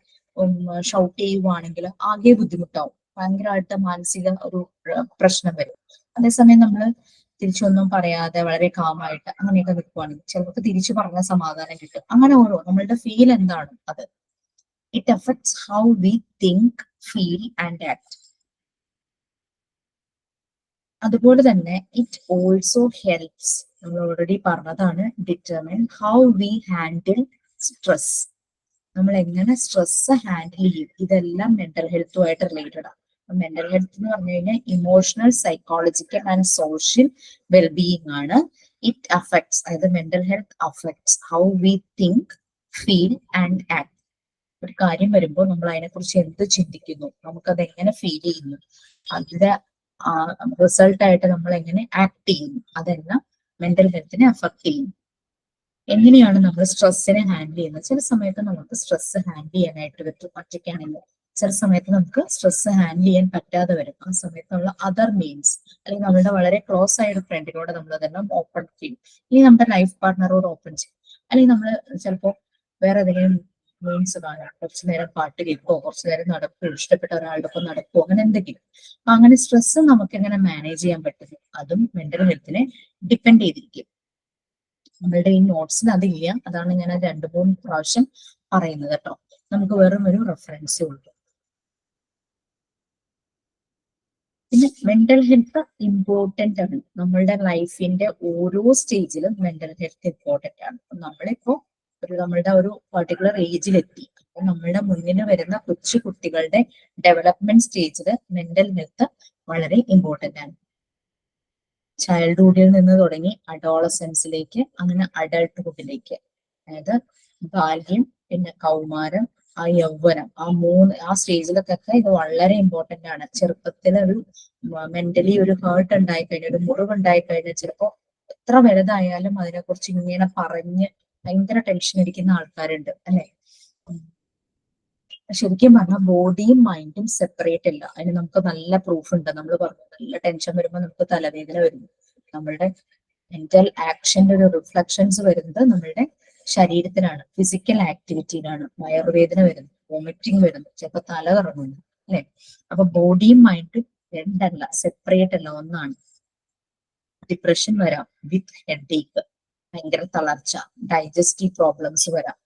ഷൗട്ട് ചെയ്യുവാണെങ്കിൽ ആകെ ബുദ്ധിമുട്ടാവും, ഭയങ്കരമായിട്ട് മാനസിക ഒരു പ്രശ്നം വരും. അതേസമയം നമ്മൾ തിരിച്ചൊന്നും പറയാതെ വളരെ കാമായിട്ട് അങ്ങനെയൊക്കെ നിൽക്കുവാണെങ്കിൽ ചിലർക്ക് തിരിച്ചു പറഞ്ഞ സമാധാനം കിട്ടും. അങ്ങനെ ഓരോ നമ്മളുടെ ഫീൽ എന്താണ് അത്. It affects how we think, feel and act. അതുപോലെ തന്നെ ഇറ്റ് ഓൾസോ ഹെൽപ്സ്, നമ്മൾ ഓൾറെഡി പറഞ്ഞതാണ്, determine how we handle stress, നമ്മൾ എങ്ങനെ സ്ട്രെസ് ഹാൻഡിൽ ചെയ്യും. ഇതെല്ലാം മെന്റൽ ഹെൽത്തുമായിട്ട് റിലേറ്റഡ് ആണ്. മെന്റൽ ഹെൽത്ത് എന്ന് പറഞ്ഞു കഴിഞ്ഞാൽ emotional, psychological and social wellbeing ആണ്. ഇറ്റ് അഫക്ട്സ്, അതായത് mental health affects how we think, feel and act. ഒരു കാര്യം വരുമ്പോൾ നമ്മൾ അതിനെക്കുറിച്ച് എന്ത് ചിന്തിക്കുന്നു, നമുക്കത് എങ്ങനെ ഫീൽ ചെയ്യുന്നു, അതിന്റെ റിസൾട്ട് ആയിട്ട് നമ്മൾ എങ്ങനെ ആക്ട് ചെയ്യുന്നു, അതെല്ലാം മെന്റൽ ഹെൽത്തിനെ അഫക്ട് ചെയ്യുന്നു. എങ്ങനെയാണ് നമ്മൾ സ്ട്രെസ്സിനെ ഹാൻഡിൽ ചെയ്യുന്നത്? ചില സമയത്ത് നമുക്ക് സ്ട്രെസ് ഹാൻഡിൽ ചെയ്യാനായിട്ട് പറ്റും ഒറ്റയ്ക്കാണെങ്കിൽ, ചില സമയത്ത് നമുക്ക് സ്ട്രെസ് ഹാൻഡിൽ ചെയ്യാൻ പറ്റാതെ വരും. ആ സമയത്ത് നമ്മൾ അതർ മീൻസ് അല്ലെങ്കിൽ നമ്മുടെ വളരെ ക്ലോസ് ആയ ഒരു ഫ്രണ്ടിനോട് നമ്മൾ അതെല്ലാം ഓപ്പൺ ചെയ്യും, അല്ലെങ്കിൽ നമ്മുടെ ലൈഫ് പാർട്ട്ണറോട് ഓപ്പൺ ചെയ്യും, അല്ലെങ്കിൽ നമ്മൾ ചിലപ്പോൾ വേറെ ഏതെങ്കിലും മീൻസ് കാണാം, കുറച്ചു നേരം പാട്ട് കേൾക്കുമോ, കുറച്ചു നേരം നടക്കുമോ, ഇഷ്ടപ്പെട്ട ഒരാളുടെ ഒപ്പം നടക്കുമോ, അങ്ങനെ എന്തെങ്കിലും. അപ്പൊ അങ്ങനെ സ്ട്രെസ് നമുക്ക് എങ്ങനെ മാനേജ് ചെയ്യാൻ പറ്റുന്നു, അതും മെന്റൽ ഹെൽത്തിനെ ഡിപ്പെൻഡ് ചെയ്തിരിക്കും. നമ്മളുടെ ഈ നോട്ട്സിൽ അതില്ല, അതാണ് ഞാൻ 2-3 പ്രാവശ്യം പറയുന്നത് കേട്ടോ. നമുക്ക് വെറും ഒരു റെഫറൻസേ ഉള്ളൂ. പിന്നെ മെന്റൽ ഹെൽത്ത് ഇമ്പോർട്ടന്റ് ആണ്. നമ്മളുടെ ലൈഫിന്റെ ഓരോ സ്റ്റേജിലും മെന്റൽ ഹെൽത്ത് ഇമ്പോർട്ടന്റ് ആണ്. നമ്മളിപ്പോ നമ്മളുടെ ഒരു പർട്ടിക്കുലർ ഏജിലെത്തി, അപ്പൊ നമ്മളുടെ മുന്നിൽ വരുന്ന കൊച്ചു കുട്ടികളുടെ ഡെവലപ്മെന്റ് സ്റ്റേജില് മെന്റൽ ഹെൽത്ത് വളരെ ഇമ്പോർട്ടന്റ് ആണ്. ചൈൽഡ്ഹുഡിൽ നിന്ന് തുടങ്ങി അഡോളസെൻസിലേക്ക്, അങ്ങനെ അഡൾട്ട്ഹുഡിലേക്ക്, അതായത് ബാല്യം, പിന്നെ കൗമാരം, ആ യൗവനം, ആ സ്റ്റേജിലൊക്കെ ഇത് വളരെ ഇമ്പോർട്ടന്റ് ആണ്. ചെറുപ്പത്തിൽ ഒരു മെന്റലി ഒരു ഹേർട്ട് ഉണ്ടായി കഴിഞ്ഞാൽ, ഒരു മുറിവ് ഉണ്ടായി കഴിഞ്ഞാൽ ചിലപ്പോ എത്ര വലുതായാലും അതിനെക്കുറിച്ച് ഇങ്ങനെ പറഞ്ഞ് ഭയങ്കര ടെൻഷൻ അടിക്കുന്ന ആൾക്കാരുണ്ട് അല്ലെ. ശരിക്കും പറഞ്ഞാൽ ബോഡിയും മൈൻഡും സെപ്പറേറ്റ് അല്ല. അതിന് നമുക്ക് നല്ല പ്രൂഫ് ഉണ്ട്. നമ്മൾ പറഞ്ഞു നല്ല ടെൻഷൻ വരുമ്പോൾ നമുക്ക് തലവേദന വരുന്നു. നമ്മളുടെ മെന്റൽ ആക്ഷന്റെ ഒരു റിഫ്ലക്ഷൻസ് വരുന്നത് നമ്മളുടെ ശരീരത്തിലാണ്, ഫിസിക്കൽ ആക്ടിവിറ്റിയിലാണ്. വയറുവേദന വരുന്നു, വോമിറ്റിംഗ് വരുന്നു, ചിലപ്പോൾ തല കറങ്ങുന്നു അല്ലെ. അപ്പൊ ബോഡിയും മൈൻഡും രണ്ടല്ല, സെപ്പറേറ്റ് അല്ല, ഒന്നാണ്. ഡിപ്രഷൻ വരാം വിത്ത് ഹെഡേക്ക്, ഭയങ്കര തളർച്ച, ഡൈജസ്റ്റീവ് പ്രോബ്ലംസ് വരാം,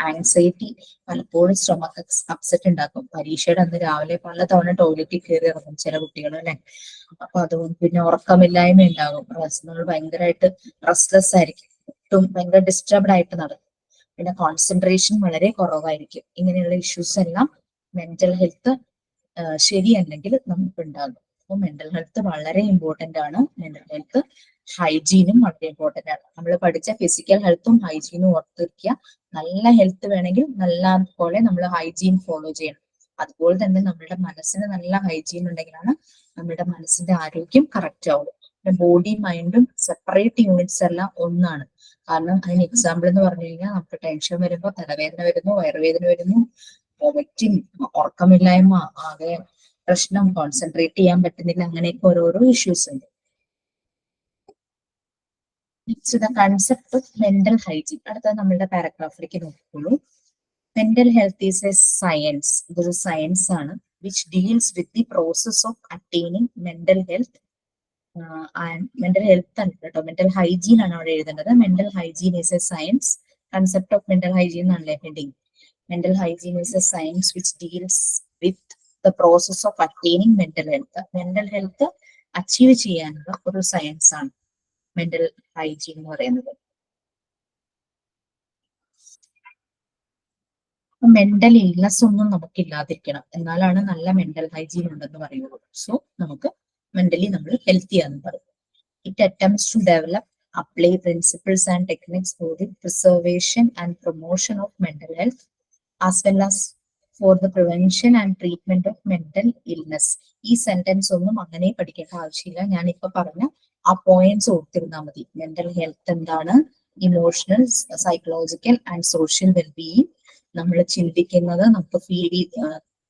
ആങ്സൈറ്റി, പലപ്പോഴും സ്റ്റൊമക്ക് അപ്സെറ്റ് ഉണ്ടാക്കും. പരീക്ഷയുടെ അന്ന് രാവിലെ പലതവണ ടോയ്ലറ്റിൽ കയറി ഇറങ്ങും ചില കുട്ടികൾ അല്ലെ. അപ്പൊ അതുകൊണ്ട് പിന്നെ ഉറക്കമില്ലായ്മ ഉണ്ടാകും, നമ്മൾ ഭയങ്കരമായിട്ട് റെസ്റ്റ്ലെസ് ആയിരിക്കും, ഒട്ടും ഭയങ്കര ഡിസ്റ്റർബ്ഡ് ആയിട്ട് നടക്കും, പിന്നെ കോൺസെൻട്രേഷൻ വളരെ കുറവായിരിക്കും. ഇങ്ങനെയുള്ള ഇഷ്യൂസ് എല്ലാം മെന്റൽ ഹെൽത്ത് ശരിയല്ലെങ്കിൽ നമുക്ക് ഉണ്ടാകും. അപ്പൊ മെന്റൽ ഹെൽത്ത് വളരെ ഇമ്പോർട്ടന്റ് ആണ്. മെന്റൽ ഹെൽത്ത് ഹൈജീനും വളരെ ഇമ്പോർട്ടന്റ് ആണ്. നമ്മൾ പഠിച്ച ഫിസിക്കൽ ഹെൽത്തും ഹൈജീനും ഓർത്തിരിക്കുക. നല്ല ഹെൽത്ത് വേണമെങ്കിൽ നല്ല പോലെ നമ്മൾ ഹൈജീൻ ഫോളോ ചെയ്യണം. അതുപോലെ തന്നെ നമ്മുടെ മനസ്സിന് നല്ല ഹൈജീൻ ഉണ്ടെങ്കിലാണ് നമ്മുടെ മനസ്സിന്റെ ആരോഗ്യം കറക്റ്റ് ആവുള്ളൂ. ബോഡി മൈൻഡും സെപ്പറേറ്റ് യൂണിറ്റ്സ് അല്ല, ഒന്നാണ്. കാരണം അതിന് എക്സാമ്പിൾ എന്ന് പറഞ്ഞു കഴിഞ്ഞാൽ നമുക്ക് ടെൻഷൻ വരുമ്പോൾ തലവേദന വരുന്നു, വയറുവേദന വരുന്നു, വൊമിറ്റിംഗ്, ഉറക്കമില്ലായ്മ, ആകെ പ്രശ്നം, കോൺസെൻട്രേറ്റ് ചെയ്യാൻ പറ്റുന്നില്ല, അങ്ങനെയൊക്കെ ഓരോരോ ഇഷ്യൂസ് ഉണ്ട്. Next the concept of mental hygiene. അടുത്ത നമ്മളുടെ പാരഗ്രാഫിലേക്ക് നോക്കിക്കോളൂ. Mental health is a science. ഇതൊരു സയൻസ് ആണ്, which deals with the process of attaining mental health. Mental health ആണ് കേട്ടോ, മെന്റൽ ഹൈജീൻ ആണ് അവിടെ എഴുതേണ്ടത്. Mental hygiene is a science. Concept of mental hygiene എന്നാണല്ലേ heading. Mental hygiene is a science which deals with the process of attaining mental health. Mental health achieve ചെയ്യാനുള്ള ഒരു science ആണ് mental hygiene എന്ന് പറയുന്നത്. Mental illness ഒന്നും നമുക്ക് ഇല്ലാതിരിക്കണം, എന്നാലാണ് നല്ല മെന്റൽ ഹൈജീൻ ഉണ്ടെന്ന് പറയുള്ളൂ. സോ നമുക്ക് മെന്റലി നമ്മൾ ഹെൽത്തി ആണെന്ന് പറയും. It attempts to develop, apply principles and techniques for the preservation and promotion of mental health as well as for the prevention and treatment of mental illness. ഈ sentence ഒന്നും അങ്ങനെ പഠിക്കേണ്ട ആവശ്യമില്ല. ഞാനിപ്പോ പറഞ്ഞ ആ പോയിന്റ്സ് ഓർത്തിരുന്നാൽ മതി. മെന്റൽ ഹെൽത്ത് എന്താണ്, emotional, psychological and social wellbeing, നമ്മൾ ചിന്തിക്കുന്നത്, നമുക്ക് ഫീൽ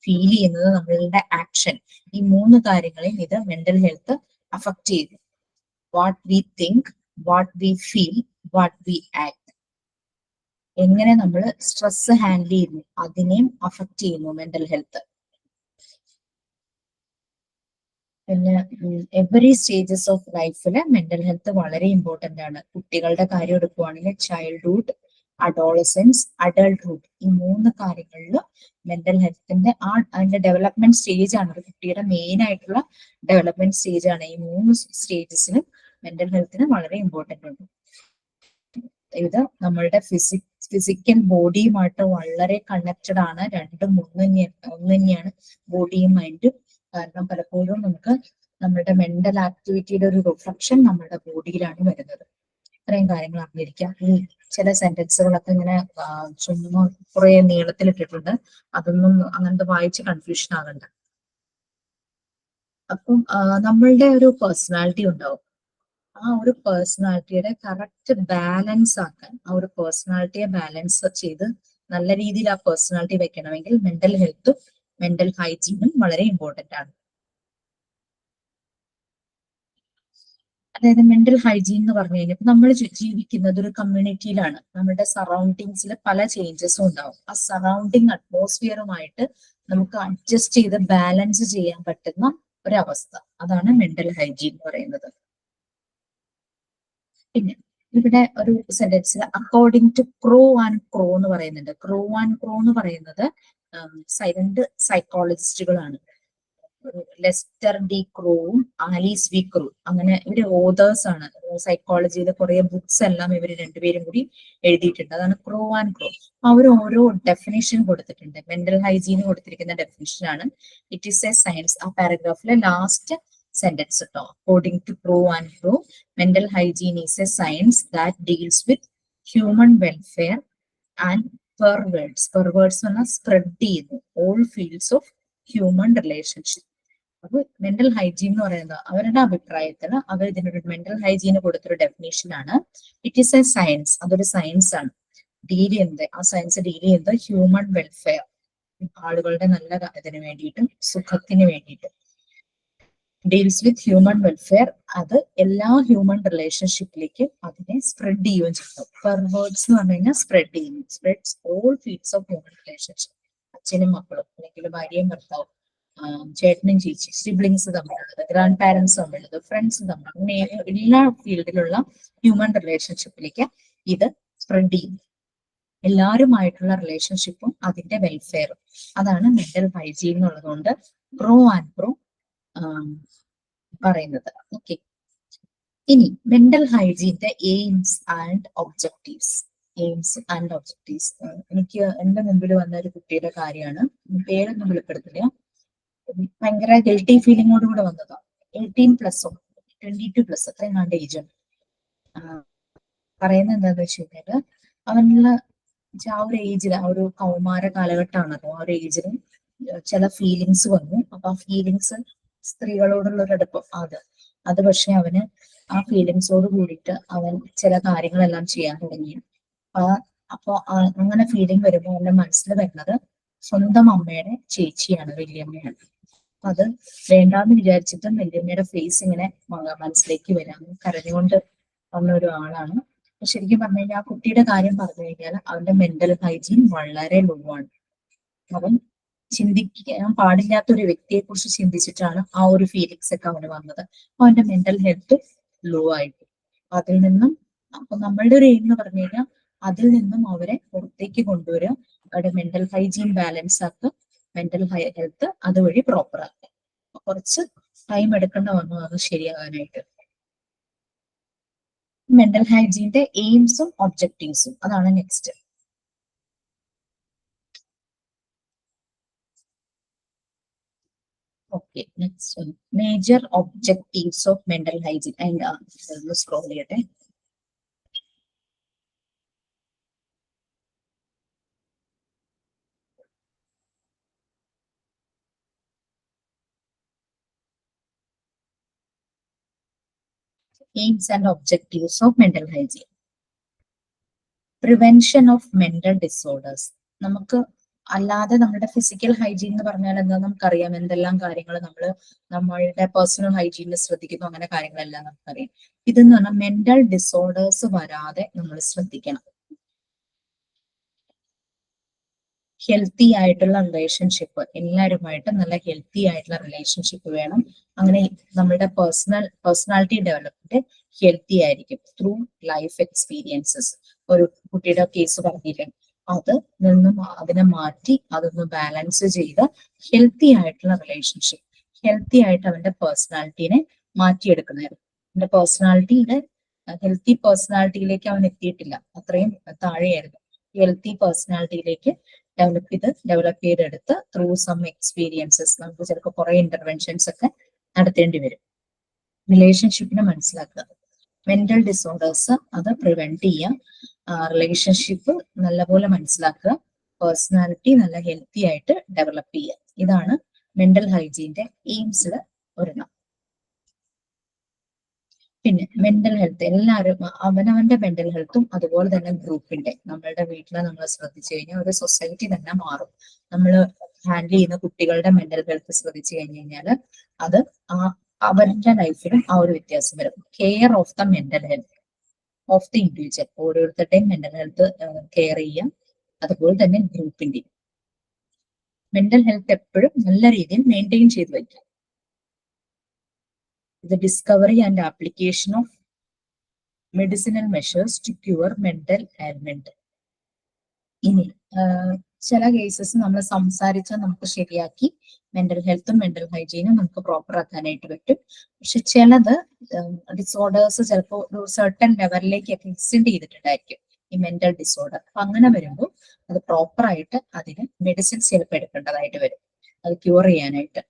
ചെയ്യുന്നത്, നമ്മളുടെ ആക്ഷൻ, ഈ 3 കാര്യങ്ങളെയും ഇത് മെന്റൽ ഹെൽത്ത് അഫക്ട് ചെയ്തു. What we think, what we feel, what we act. എങ്ങനെ നമ്മൾ സ്ട്രെസ് ഹാൻഡിൽ ചെയ്യുന്നു അതിനെയും അഫക്ട് ചെയ്യുന്നു മെന്റൽ ഹെൽത്ത്. പിന്നെ എവറി സ്റ്റേജസ് ഓഫ് ലൈഫില് മെന്റൽ ഹെൽത്ത് വളരെ ഇമ്പോർട്ടന്റ് ആണ്. കുട്ടികളുടെ കാര്യം എടുക്കുവാണെങ്കിൽ ചൈൽഡ്ഹുഡ്, അഡോളസെൻസ്, അഡൾട്ട്ഹുഡ്, ഈ 3 കാര്യങ്ങളിൽ മെന്റൽ ഹെൽത്തിന്റെ അതിന്റെ ഡെവലപ്മെന്റ് സ്റ്റേജ് ആണ്. ഒരു കുട്ടിയുടെ മെയിൻ ആയിട്ടുള്ള ഡെവലപ്മെന്റ് സ്റ്റേജ് ആണ്. ഈ 3 സ്റ്റേജസിലും മെന്റൽ ഹെൽത്തിന് വളരെ ഇമ്പോർട്ടന്റ് ഉണ്ട്. ഇത് നമ്മളുടെ ഫിസിക്കൽ ബോഡിയുമായിട്ട് വളരെ കണക്റ്റഡ് ആണ്. രണ്ടും ഒന്ന് തന്നെയാണ്, ബോഡിയും മൈൻഡും. കാരണം പലപ്പോഴും നമുക്ക് നമ്മുടെ മെന്റൽ ആക്ടിവിറ്റിയുടെ ഒരു റിഫ്ലക്ഷൻ നമ്മുടെ ബോഡിയിലാണ് വരുന്നത്. ഇത്രയും കാര്യങ്ങൾ അറിഞ്ഞിരിക്കാം. ഈ ചില സെന്റൻസുകളൊക്കെ ഇങ്ങനെ ചുമ്മാ കുറെ നീളത്തിലിട്ടിട്ടുണ്ട്, അതൊന്നും അങ്ങനത്തെ വായിച്ച് കൺഫ്യൂഷൻ ആകണ്ട. അപ്പം നമ്മളുടെ ഒരു പേഴ്സണാലിറ്റി ഉണ്ടാവും. ആ ഒരു പേഴ്സണാലിറ്റിയുടെ കറക്റ്റ് ബാലൻസ് ആക്കാൻ, ആ ഒരു പേഴ്സണാലിറ്റിയെ ബാലൻസ് ചെയ്ത് നല്ല രീതിയിൽ ആ പേഴ്സണാലിറ്റി വെക്കണമെങ്കിൽ മെന്റൽ ഹെൽത്ത് മെന്റൽ ഹൈജീനും വളരെ ഇമ്പോർട്ടന്റ് ആണ്. അതായത് മെന്റൽ ഹൈജീൻ എന്ന് പറഞ്ഞു കഴിഞ്ഞാൽ നമ്മൾ ജീവിക്കുന്നത് ഒരു കമ്മ്യൂണിറ്റിയിലാണ്. നമ്മുടെ സറൗണ്ടിങ്സിൽ പല ചേഞ്ചസും ഉണ്ടാവും. ആ സറൗണ്ടിങ് അറ്റ്മോസ്ഫിയറുമായിട്ട് നമുക്ക് അഡ്ജസ്റ്റ് ചെയ്ത് ബാലൻസ് ചെയ്യാൻ പറ്റുന്ന ഒരവസ്ഥ, അതാണ് മെന്റൽ ഹൈജീൻ എന്ന് പറയുന്നത്. പിന്നെ ഇവിടെ ഒരു സെന്റൻസിൽ അക്കോർഡിംഗ് ടു ക്രോ ആൻഡ് ക്രോ എന്ന് പറയുന്നുണ്ട്. ക്രോ ആൻഡ് ക്രോ എന്ന് പറയുന്നത് രണ്ട് സൈക്കോളജിസ്റ്റുകളാണ്, ലെസ്റ്റർ ഡി ക്രോവും ആലീസ് വി ക്രോ. അങ്ങനെ ഇവര് ഓതേഴ്സ് ആണ്. സൈക്കോളജിയിലെ കുറെ ബുക്സ് എല്ലാം ഇവര് രണ്ടുപേരും കൂടി എഴുതിയിട്ടുണ്ട്. അതാണ് ക്രോ ആൻഡ് ക്രോ. അവർ ഓരോ ഡെഫിനേഷൻ കൊടുത്തിട്ടുണ്ട്. മെന്റൽ ഹൈജീൻ കൊടുത്തിരിക്കുന്ന ഡെഫിനേഷൻ ആണ് ഇറ്റ് ഈസ് എ സയൻസ്. ആ പാരഗ്രാഫിലെ ലാസ്റ്റ് സെന്റൻസ് കേട്ടോ. According to Crow and Crow, mental hygiene is a science that deals with human welfare and pervades. Pervades പറഞ്ഞാൽ സ്പ്രെഡ് ചെയ്യുന്നു all fields of human relationship. അപ്പൊ mental hygiene എന്ന് പറയുന്നത് അവരുടെ അഭിപ്രായത്തിൽ അവർ ഇതിനൊരു മെന്റൽ ഹൈജീന് കൊടുത്തൊരു ഡെഫിനേഷൻ ആണ്. It is a science. അതൊരു സയൻസ് ആണ്. ഡീൽ ചെയ്യുന്നത്, ആ സയൻസ് ഡീൽ ചെയ്യുന്നത് ഹ്യൂമൻ വെൽഫെയർ, ആളുകളുടെ നല്ല ഇതിന് വേണ്ടിയിട്ടും സുഖത്തിന് വേണ്ടിയിട്ടും. ഡീൽസ് വിത്ത് ഹ്യൂമൻ വെൽഫെയർ, അത് എല്ലാ ഹ്യൂമൻ റിലേഷൻഷിപ്പിലേക്കും അതിനെ സ്പ്രെഡ് ചെയ്യുകയും ചെയ്യും. പെർവേർഡ്സ് എന്ന് പറഞ്ഞു കഴിഞ്ഞാൽ സ്പ്രെഡ് ചെയ്യുന്നു, spreads all fields of human relationship. അച്ഛനും മക്കളും അല്ലെങ്കിൽ ഭാര്യയും ഭർത്താവും, ചേട്ടനും ചേച്ചി, സിബ്ലിങ്സ് തമ്മിലുള്ളത്, ഗ്രാൻഡ് പാരന്റ്സ് തമ്മിലുള്ളത്, ഫ്രണ്ട്സ് തമ്മിൽ, അങ്ങനെ എല്ലാ ഫീൽഡിലുള്ള ഹ്യൂമൻ റിലേഷൻഷിപ്പിലേക്ക് ഇത് സ്പ്രെഡ് ചെയ്യുന്നു. എല്ലാവരുമായിട്ടുള്ള റിലേഷൻഷിപ്പും അതിന്റെ വെൽഫെയറും, അതാണ് മെന്റൽ ഹൈജീൻ എന്നുള്ളതുകൊണ്ട് പ്രോ ആൻഡ് പ്രോ പറയുന്നത്. ഓക്കെ, ഇനി മെന്റൽ ഹൈജീന്റെ aims and objectives. Aims and objectives എനിക്ക് എന്റെ മുമ്പിൽ വന്ന ഒരു കുട്ടിയുടെ കാര്യമാണ്, പേരൊന്നും വെളിപ്പെടുത്തില്ല. ഭയങ്കര ഗിൽറ്റി ഫീലിങ്ങോട് കൂടെ വന്നതാ. 18+ഓ 22+, അത്രയും കണ്ട ഏജ് ഉണ്ട്. പറയുന്നത് എന്താന്ന് വെച്ച് കഴിഞ്ഞാല് അവനുള്ള ആ ഒരു ഏജിൽ, ആ ഒരു കൗമാര കാലഘട്ടമാണല്ലോ, ആ ഒരു ഏജിൽ ചില ഫീലിങ്സ് വന്നു. അപ്പൊ ആ ഫീലിങ്സ് സ്ത്രീകളോടുള്ള ഒരു അടുപ്പം, അത് പക്ഷെ അവന് ആ ഫീലിങ്സോട് കൂടിയിട്ട് അവൻ ചില കാര്യങ്ങളെല്ലാം ചെയ്യാൻ തുടങ്ങി. അപ്പൊ അങ്ങനെ ഫീലിംഗ് വരുമ്പോൾ അവന്റെ മനസ്സിൽ വരുന്നത് സ്വന്തം അമ്മയുടെ ചേച്ചിയാണ്, വല്യമ്മയാണ്. അത് വേണ്ടാന്ന് വിചാരിച്ചിട്ടും വല്യമ്മയുടെ ഫേസ് ഇങ്ങനെ മനസ്സിലേക്ക് വരാം. കരഞ്ഞുകൊണ്ട് വന്ന ഒരു ആളാണ്. ശരിക്കും പറഞ്ഞു കഴിഞ്ഞാൽ ആ കുട്ടിയുടെ കാര്യം പറഞ്ഞു കഴിഞ്ഞാൽ അവന്റെ മെന്റൽ ഹൈജീൻ വളരെ ലോ ആണ്. അവൻ ചിന്തിക്കാൻ പാടില്ലാത്ത ഒരു വ്യക്തിയെ കുറിച്ച് ചിന്തിച്ചിട്ടാണ് ആ ഒരു ഫീലിങ്സ് ഒക്കെ അവന് വന്നത്. അപ്പൊ അവന്റെ മെന്റൽ ഹെൽത്ത് ലോ ആയിട്ട് അതിൽ നിന്നും, അപ്പൊ നമ്മളുടെ ഒരു എയിം എന്ന് പറഞ്ഞു കഴിഞ്ഞാൽ അതിൽ നിന്നും അവരെ പുറത്തേക്ക് കൊണ്ടുവരിക, അവരുടെ മെന്റൽ ഹൈജീൻ ബാലൻസ് ആക്കുക, മെന്റൽ ഹെൽത്ത് അതുവഴി പ്രോപ്പർ ആക്കുക. കുറച്ച് ടൈം എടുക്കേണ്ട വന്നു അത് ശരിയാകാനായിട്ട്. മെന്റൽ ഹൈജീന്റെ എയിംസും ഒബ്ജക്റ്റീവ്സും, അതാണ് next. Okay, next major objectives of mental hygiene. അതിന്റെ സ്ക്രോൾ ചെയ്യട്ടെ. Aims and objectives of mental hygiene. Prevention of mental disorders. നമുക്ക് അല്ലാതെ നമ്മുടെ ഫിസിക്കൽ ഹൈജീൻ എന്ന് പറഞ്ഞാൽ എന്താ നമുക്കറിയാം, എന്തെല്ലാം കാര്യങ്ങൾ നമ്മളുടെ പേഴ്സണൽ ഹൈജീനിൽ ശ്രദ്ധിക്കുന്നു, അങ്ങനെ കാര്യങ്ങളെല്ലാം നമുക്കറിയാം. ഇതെന്ന് പറഞ്ഞാൽ മെന്റൽ ഡിസോർഡേഴ്സ് വരാതെ നമ്മൾ ശ്രദ്ധിക്കണം. ഹെൽത്തി ആയിട്ടുള്ള റിലേഷൻഷിപ്പ്, എല്ലാവരുമായിട്ട് നല്ല ഹെൽത്തി ആയിട്ടുള്ള റിലേഷൻഷിപ്പ് വേണം. അങ്ങനെ നമ്മുടെ പേഴ്സണാലിറ്റി ഡെവലപ്മെന്റ് ഹെൽത്തി ആയിരിക്കും ത്രൂ ലൈഫ് എക്സ്പീരിയൻസസ്. ഒരു കുട്ടിയുടെ കേസ് പറഞ്ഞില്ലേ, അതിനെ മാറ്റി അതൊന്ന് ബാലൻസ് ചെയ്ത് ഹെൽത്തി ആയിട്ടുള്ള റിലേഷൻഷിപ്പ്, ഹെൽത്തി ആയിട്ട് അവന്റെ പേഴ്സണാലിറ്റീനെ മാറ്റിയെടുക്കുന്നതായിരുന്നു. അവന്റെ പേഴ്സണാലിറ്റിയുടെ ഹെൽത്തി പേഴ്സണാലിറ്റിയിലേക്ക് അവൻ എത്തിയിട്ടില്ല, അത്രയും താഴെയായിരുന്നു. ഹെൽത്തി പേഴ്സണാലിറ്റിയിലേക്ക് ഡെവലപ്പ് ചെയ്തെടുത്ത് ത്രൂ സം എക്സ്പീരിയൻസസ് നമുക്ക് ചിലപ്പോൾ കുറെ ഇന്റർവെൻഷൻസ് ഒക്കെ നടത്തേണ്ടി വരും. റിലേഷൻഷിപ്പിനെ മനസ്സിലാക്കുക, മെന്റൽ ഡിസോർഡേഴ്സ് അത് പ്രിവെന്റ് ചെയ്യുക, റിലേഷൻഷിപ്പ് നല്ലപോലെ മനസ്സിലാക്കുക, പേഴ്സണാലിറ്റി നല്ല ഹെൽത്തി ആയിട്ട് ഡെവലപ്പ് ചെയ്യുക. ഇതാണ് മെന്റൽ ഹൈജീന്റെ എയിംസിൽ ഒരെണ്ണം. പിന്നെ മെന്റൽ ഹെൽത്ത് എല്ലാവരും അവനവന്റെ മെന്റൽ ഹെൽത്തും അതുപോലെ തന്നെ ഗ്രൂപ്പിന്റെ നമ്മളുടെ വീട്ടിൽ നമ്മൾ ശ്രദ്ധിച്ചു കഴിഞ്ഞാൽ ഒരു സൊസൈറ്റി തന്നെ മാറും. നമ്മൾ ഹാൻഡിൽ ചെയ്യുന്ന കുട്ടികളുടെ മെന്റൽ ഹെൽത്ത് ശ്രദ്ധിച്ചു കഴിഞ്ഞു കഴിഞ്ഞാൽ അത് ആ അവരുടെ ലൈഫിലും ആ ഒരു വ്യത്യാസം വരും. Care of the mental health of the individual, ഓരോരുത്തരുടെയും മെന്റൽ ഹെൽത്ത് കെയർ ചെയ്യാം, അതുപോലെ തന്നെ ഗ്രൂപ്പിന്റെയും മെന്റൽ ഹെൽത്ത് എപ്പോഴും നല്ല രീതിയിൽ മെയിൻറ്റെയിൻ ചെയ്ത് വയ്ക്കാം. The discovery and application of medicinal measures to cure mental ailment. ഇനി ചില കേസസ് നമ്മൾ സംസാരിച്ചാൽ നമുക്ക് ശരിയാക്കി മെന്റൽ ഹെൽത്തും മെന്റൽ ഹൈജീനും നമുക്ക് പ്രോപ്പർ ആക്കാനായിട്ട് പറ്റും. പക്ഷെ ചിലത് ഡിസോർഡേഴ്സ് ചിലപ്പോൾ ഒരു സർട്ടൻ ലെവലിലേക്കൊക്കെ എക്സ്റ്റെൻഡ് ചെയ്തിട്ടുണ്ടായിരിക്കും ഈ മെന്റൽ ഡിസോർഡർ. അപ്പൊ അങ്ങനെ വരുമ്പോൾ അത് പ്രോപ്പർ ആയിട്ട് അതിന് മെഡിസിൻസ് ചിലപ്പോൾ എടുക്കേണ്ടതായിട്ട് വരും അത് ക്യൂർ ചെയ്യാനായിട്ട്.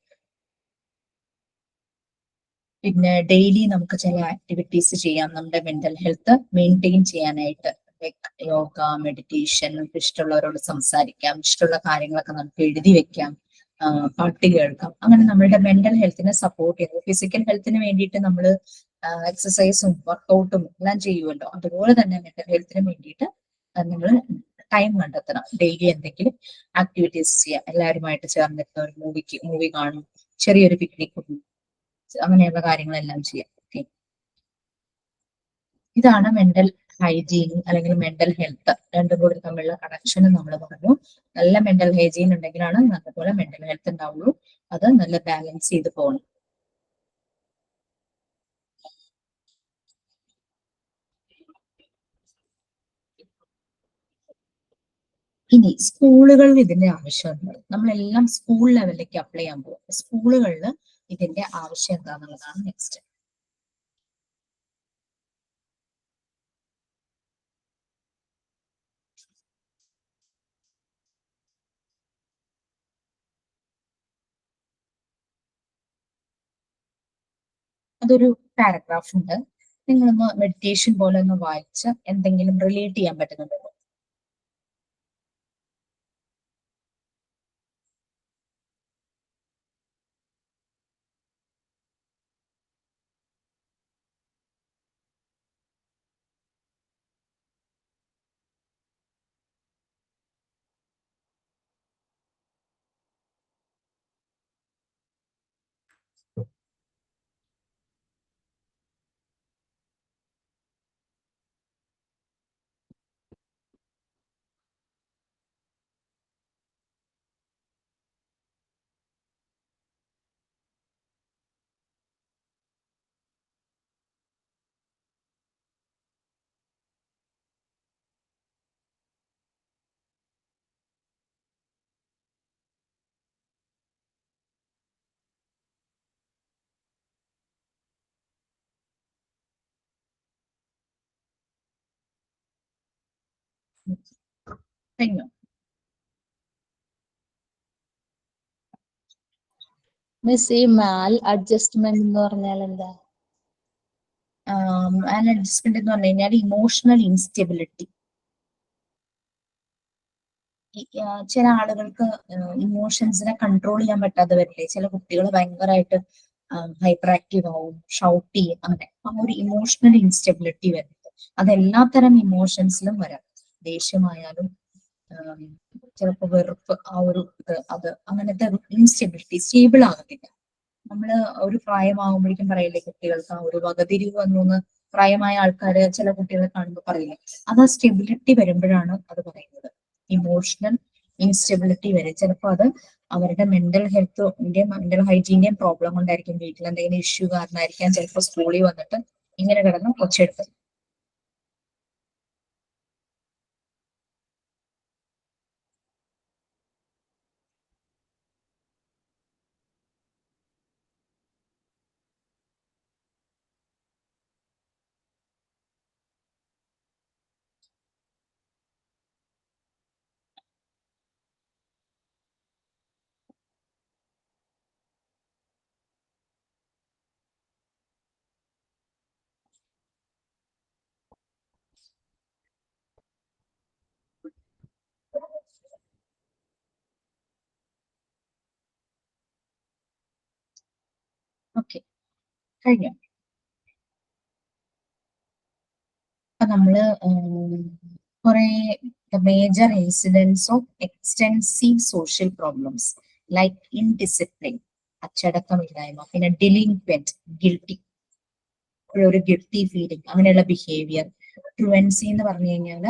പിന്നെ ഡെയിലി നമുക്ക് ചില ആക്ടിവിറ്റീസ് ചെയ്യാം നമ്മുടെ മെന്റൽ ഹെൽത്ത് മെയിൻറ്റെയിൻ ചെയ്യാനായിട്ട്. ലൈക്ക് യോഗ, മെഡിറ്റേഷൻ, നമുക്ക് ഇഷ്ടമുള്ളവരോട് സംസാരിക്കാം, ഇഷ്ടമുള്ള കാര്യങ്ങളൊക്കെ നമുക്ക് എഴുതി വെക്കാം, പാട്ട് കേൾക്കാം. അങ്ങനെ നമ്മളുടെ മെന്റൽ ഹെൽത്തിനെ സപ്പോർട്ട് ചെയ്യുന്നു. ഫിസിക്കൽ ഹെൽത്തിന് വേണ്ടിയിട്ട് നമ്മൾ എക്സസൈസും വർക്കൗട്ടും എല്ലാം ചെയ്യുമല്ലോ, അതുപോലെ തന്നെ മെന്റൽ ഹെൽത്തിന് വേണ്ടിയിട്ട് നിങ്ങൾ ടൈം കണ്ടെത്തണം. ഡെയിലി എന്തെങ്കിലും ആക്ടിവിറ്റീസ് ചെയ്യാം, എല്ലാവരുമായിട്ട് ചേർന്നിട്ട് ഒരു മൂവി കാണും, ചെറിയൊരു പിക്നിക് പോകും, അങ്ങനെയുള്ള കാര്യങ്ങളെല്ലാം ചെയ്യാം. ഓക്കെ, ഇതാണ് മെന്റൽ ഹൈജീൻ അല്ലെങ്കിൽ മെന്റൽ ഹെൽത്ത്. രണ്ടും കൂടി തമ്മിലുള്ള കണക്ഷൻ നമ്മൾ പറഞ്ഞു. നല്ല മെന്റൽ ഹൈജീൻ ഉണ്ടെങ്കിലാണ് നല്ലപോലെ മെന്റൽ ഹെൽത്ത് ഉണ്ടാവുള്ളൂ. അത് നല്ല ബാലൻസ് ചെയ്ത് പോകണം. ഇനി സ്കൂളുകളിൽ ഇതിന്റെ ആവശ്യമുണ്ട്. നമ്മളെല്ലാം സ്കൂൾ ലെവലിലേക്ക് അപ്ലൈ ചെയ്യാൻ പോകും. സ്കൂളുകളിൽ ഇതിന്റെ ആവശ്യം എന്താണെന്നുള്ളതാണ് നെക്സ്റ്റ്. അതൊരു പാരഗ്രാഫ് ഉണ്ട്, നിങ്ങളൊന്ന് മെഡിറ്റേഷൻ പോലെ ഒന്ന് വായിച്ച് എന്തെങ്കിലും റിലേറ്റ് ചെയ്യാൻ പറ്റുന്നുണ്ടോ? കഴിഞ്ഞു. മിസ്, ഈ മാൽ അഡ്ജസ്റ്റ്മെന്റ് എന്ന് പറഞ്ഞാൽ എന്താ? അഡ്ജസ്റ്റ്മെന്റ് എന്ന് പറഞ്ഞു കഴിഞ്ഞാൽ ഇമോഷണൽ ഇൻസ്റ്റെബിലിറ്റി. ചില ആളുകൾക്ക് ഇമോഷൻസിനെ കൺട്രോൾ ചെയ്യാൻ പറ്റാതെ വരില്ലേ. ചില കുട്ടികൾ ഭയങ്കരമായിട്ട് ഹൈപ്പർ ആക്റ്റീവ് ആവും, ഷൗട്ട് ചെയ്യും, അങ്ങനെ ആ ഒരു ഇമോഷണൽ ഇൻസ്റ്റെബിലിറ്റി വരുന്നത്. അത് എല്ലാത്തരം ഇമോഷൻസിലും വരാം. ദേഷ്യമായാലും ചിലപ്പോൾ വെറുപ്പ്, ആ ഒരു അത് അങ്ങനത്തെ ഇൻസ്റ്റെബിലിറ്റി, സ്റ്റേബിൾ ആകത്തില്ല. നമ്മള് ഒരു പ്രായമാകുമ്പോഴേക്കും പറയില്ലേ കുട്ടികൾക്ക് ആ ഒരു വകതിരിവ് വന്നു, പ്രായമായ ആൾക്കാര് ചില കുട്ടികളെ കാണുമ്പോൾ പറയില്ലേ, അത് ആ സ്റ്റെബിലിറ്റി വരുമ്പോഴാണ് അത് പറയുന്നത്. ഇമോഷണൽ ഇൻസ്റ്റെബിലിറ്റി വരെ ചിലപ്പോൾ അത് അവരുടെ മെന്റൽ ഹെൽത്തിന്റെയും മെന്റൽ ഹൈജീന്റെയും പ്രോബ്ലം കൊണ്ടായിരിക്കും. വീട്ടിൽ എന്തെങ്കിലും ഇഷ്യൂ കാരണമായിരിക്കാം ചിലപ്പോൾ സ്കൂളിൽ വന്നിട്ട് ഇങ്ങനെ കിടന്ന് ഒച്ചെടുത്ത്. ഓക്കെ, കഴിഞ്ഞു. നമ്മള് കുറെ major incidence of extensive social problems like indiscipline, അച്ചടക്കമില്ലായ്മ, പിന്നെ ഡിലിൻക്വന്റ്, ഗിൽറ്റി, ഒരു ഗിൽറ്റി ഫീലിംഗ്, അങ്ങനെയുള്ള ബിഹേവിയർ. ട്രുവൻസി എന്ന് പറഞ്ഞു കഴിഞ്ഞാൽ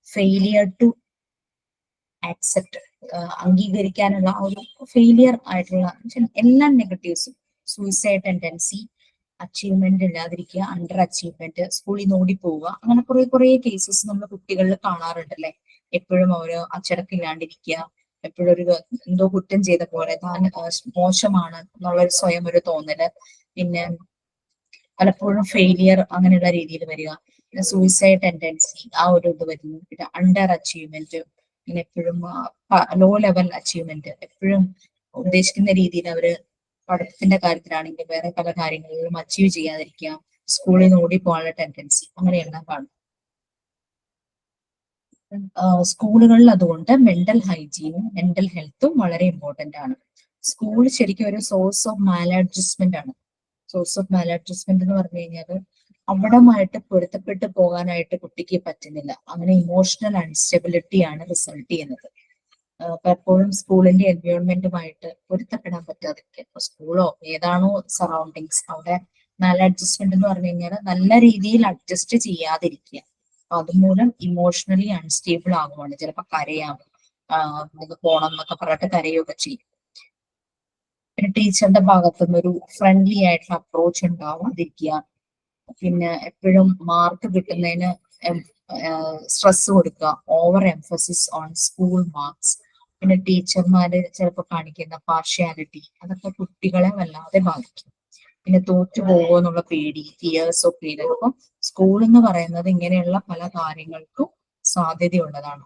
ഫെയിലിയർ ടു ആക്സെപ്റ്റ്, അംഗീകരിക്കാനുള്ള ആ ഒരു ഫെയിലിയർ ആയിട്ടുള്ള എല്ലാ നെഗറ്റീവ്സും. സൂയിസൈഡ് ടെൻഡൻസി, അച്ചീവ്മെന്റ് ഇല്ലാതിരിക്കുക, അണ്ടർ അച്ചീവ്മെന്റ്, സ്കൂളിൽ നിന്ന് ഓടിപ്പോവുക, അങ്ങനെ കുറെ കേസസ് നമ്മൾ കുട്ടികളിൽ കാണാറുണ്ടല്ലേ. എപ്പോഴും അവര് അച്ചടക്കില്ലാണ്ടിരിക്കുക, എപ്പോഴും ഒരു എന്തോ കുറ്റം ചെയ്ത പോലെ, താൻ മോശമാണ് എന്നുള്ള സ്വയം ഒരു തോന്നല്, പിന്നെ പലപ്പോഴും ഫെയിലിയർ അങ്ങനെയുള്ള രീതിയിൽ വരിക, പിന്നെ സൂയിസൈഡ് ടെൻഡൻസി ആ ഒരു ഇത് വരുന്നു, പിന്നെ അണ്ടർ അച്ചീവ്മെന്റ്, പിന്നെ എപ്പോഴും ലോ ലെവൽ അച്ചീവ്മെന്റ്, എപ്പോഴും ഉദ്ദേശിക്കുന്ന രീതിയിൽ അവര് പഠിത്തത്തിന്റെ കാര്യത്തിലാണെങ്കിൽ വേറെ പല കാര്യങ്ങളിലും അച്ചീവ് ചെയ്യാതിരിക്കുക, സ്കൂളിൽ നിന്ന് ഓടിപ്പോകാനുള്ള ടെൻഡൻസി, അങ്ങനെയെല്ലാം കാണും. സ്കൂളുകളിൽ അതുകൊണ്ട് മെന്റൽ ഹൈജീനും മെന്റൽ ഹെൽത്തും വളരെ ഇമ്പോർട്ടന്റ് ആണ്. സ്കൂൾ ശരിക്കും ഒരു സോഴ്സ് ഓഫ് മാലഡ്ജസ്റ്റ്മെന്റ് ആണ്. സോഴ്സ് ഓഫ് മാലഡ്ജസ്റ്റ്മെന്റ് എന്ന് പറഞ്ഞു കഴിഞ്ഞാൽ അവിടമായിട്ട് പൊരുത്തപ്പെട്ട് പോകാനായിട്ട് കുട്ടിക്ക് പറ്റുന്നില്ല. അങ്ങനെ ഇമോഷണൽ അൺസ്റ്റെബിലിറ്റി ആണ് റിസൾട്ട് ചെയ്യുന്നത്. പലപ്പോഴും സ്കൂളിന്റെ എൻവയോൺമെന്റുമായിട്ട് പൊരുത്തപ്പെടാൻ പറ്റാതിരിക്കുക, സ്കൂളോ ഏതാണോ സറൗണ്ടിങ്സ് അവിടെ മാലഡ്ജസ്റ്റ്മെന്റ് എന്ന് പറഞ്ഞു കഴിഞ്ഞാൽ നല്ല രീതിയിൽ അഡ്ജസ്റ്റ് ചെയ്യാതിരിക്കുക. അപ്പൊ അതുമൂലം ഇമോഷണലി അൺസ്റ്റേബിൾ ആകുവാണ്. ചിലപ്പോൾ കരയാം, നിങ്ങൾക്ക് പോണം എന്നൊക്കെ പറഞ്ഞിട്ട് കരയൊക്കെ ചെയ്യും. പിന്നെ ടീച്ചറിന്റെ ഭാഗത്തുനിന്ന് ഒരു ഫ്രണ്ട്ലി ആയിട്ടുള്ള അപ്രോച്ച് ഉണ്ടാവാതിരിക്കുക, പിന്നെ എപ്പോഴും മാർക്ക് കിട്ടുന്നതിന് സ്ട്രെസ് കൊടുക്കുക, over emphasis on school marks, പിന്നെ ടീച്ചർമാര് ചിലപ്പോൾ കാണിക്കുന്ന പാർഷ്യാലിറ്റി, അതൊക്കെ കുട്ടികളെ വല്ലാതെ ബാധിക്കും. പിന്നെ തോറ്റു പോകുമോ എന്നുള്ള പേടി, ഫിയേഴ്സ് ഓഫ് ഫെയിലിയർ. അപ്പം സ്കൂൾ എന്ന് പറയുന്നത് ഇങ്ങനെയുള്ള പല കാര്യങ്ങൾക്കും സാധ്യതയുള്ളതാണ്.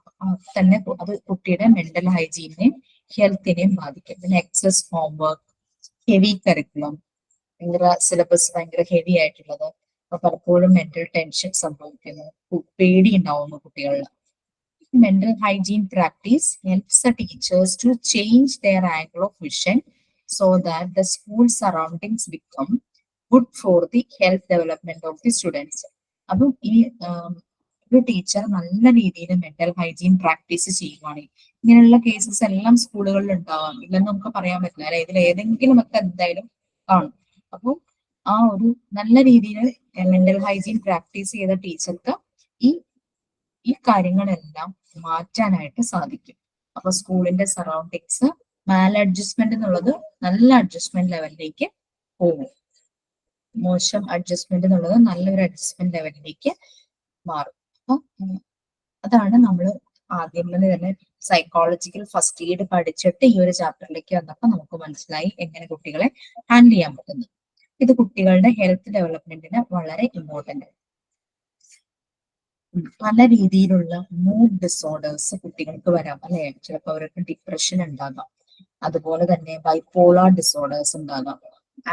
തന്നെ അത് കുട്ടിയുടെ മെന്റൽ ഹൈജീനെയും ഹെൽത്തിനെയും ബാധിക്കും. പിന്നെ എക്സസ് ഹോംവർക്ക്, ഹെവി കരിക്കുലം, ഭയങ്കര സിലബസ് ഭയങ്കര ഹെവി ആയിട്ടുള്ളത്, അപ്പൊ പലപ്പോഴും മെന്റൽ ടെൻഷൻ സംഭവിക്കുന്നു, പേടി ഉണ്ടാവുന്നു കുട്ടികളിൽ. Mental hygiene practice helps the teachers to change their angle of vision so that the school surroundings become good for the health development of the students. അപ്പം ഈ ഒരു ടീച്ചർ നല്ല രീതിയിൽ മെന്റൽ ഹൈജീൻ പ്രാക്ടീസ് ചെയ്യുവാണ്. ഇങ്ങനെയുള്ള കേസസ് എല്ലാം സ്കൂളുകളിൽ ഉണ്ടാവാം, ഇല്ലെന്ന് നമുക്ക് പറയാൻ പറ്റില്ല അല്ലെ. ഇതിൽ ഏതെങ്കിലും ഒക്കെ എന്തായാലും കാണും. അപ്പോൾ ആ ഒരു നല്ല രീതിയിൽ മെന്റൽ ഹൈജീൻ പ്രാക്ടീസ് ചെയ്ത ടീച്ചർക്ക് ഈ കാര്യങ്ങളെല്ലാം മാറ്റാനായിട്ട് സാധിക്കും. അപ്പൊ സ്കൂളിന്റെ സറൗണ്ടിങ്സ് മാലഡ്ജസ്റ്റ്മെന്റ് എന്നുള്ളത് നല്ല അഡ്ജസ്റ്റ്മെന്റ് ലെവലിലേക്ക് പോകും, മോശം അഡ്ജസ്റ്റ്മെന്റ് എന്നുള്ളത് നല്ലൊരു അഡ്ജസ്റ്റ്മെന്റ് ലെവലിലേക്ക് മാറും. അപ്പൊ അതാണ് നമ്മൾ ആദ്യം തന്നെ സൈക്കോളജിക്കൽ ഫസ്റ്റ് എയ്ഡ് പഠിച്ചിട്ട് ഈ ഒരു ചാപ്റ്ററിലേക്ക് വന്നപ്പോൾ നമുക്ക് മനസ്സിലായി എങ്ങനെ കുട്ടികളെ ഹാൻഡിൽ ചെയ്യാൻ പറ്റുന്നു. ഇത് കുട്ടികളുടെ ഹെൽത്ത് ഡെവലപ്മെന്റിന് വളരെ ഇമ്പോർട്ടന്റ് ആണ്. പല രീതിയിലുള്ള മൂഡ് ഡിസോർഡേഴ്സ് കുട്ടികൾക്ക് വരാം അല്ലെ. ചിലപ്പോൾ അവർക്ക് ഡിപ്രഷൻ ഉണ്ടാകാം, അതുപോലെ തന്നെ ബൈപോളാർ ഡിസോർഡേഴ്സ് ഉണ്ടാകാം,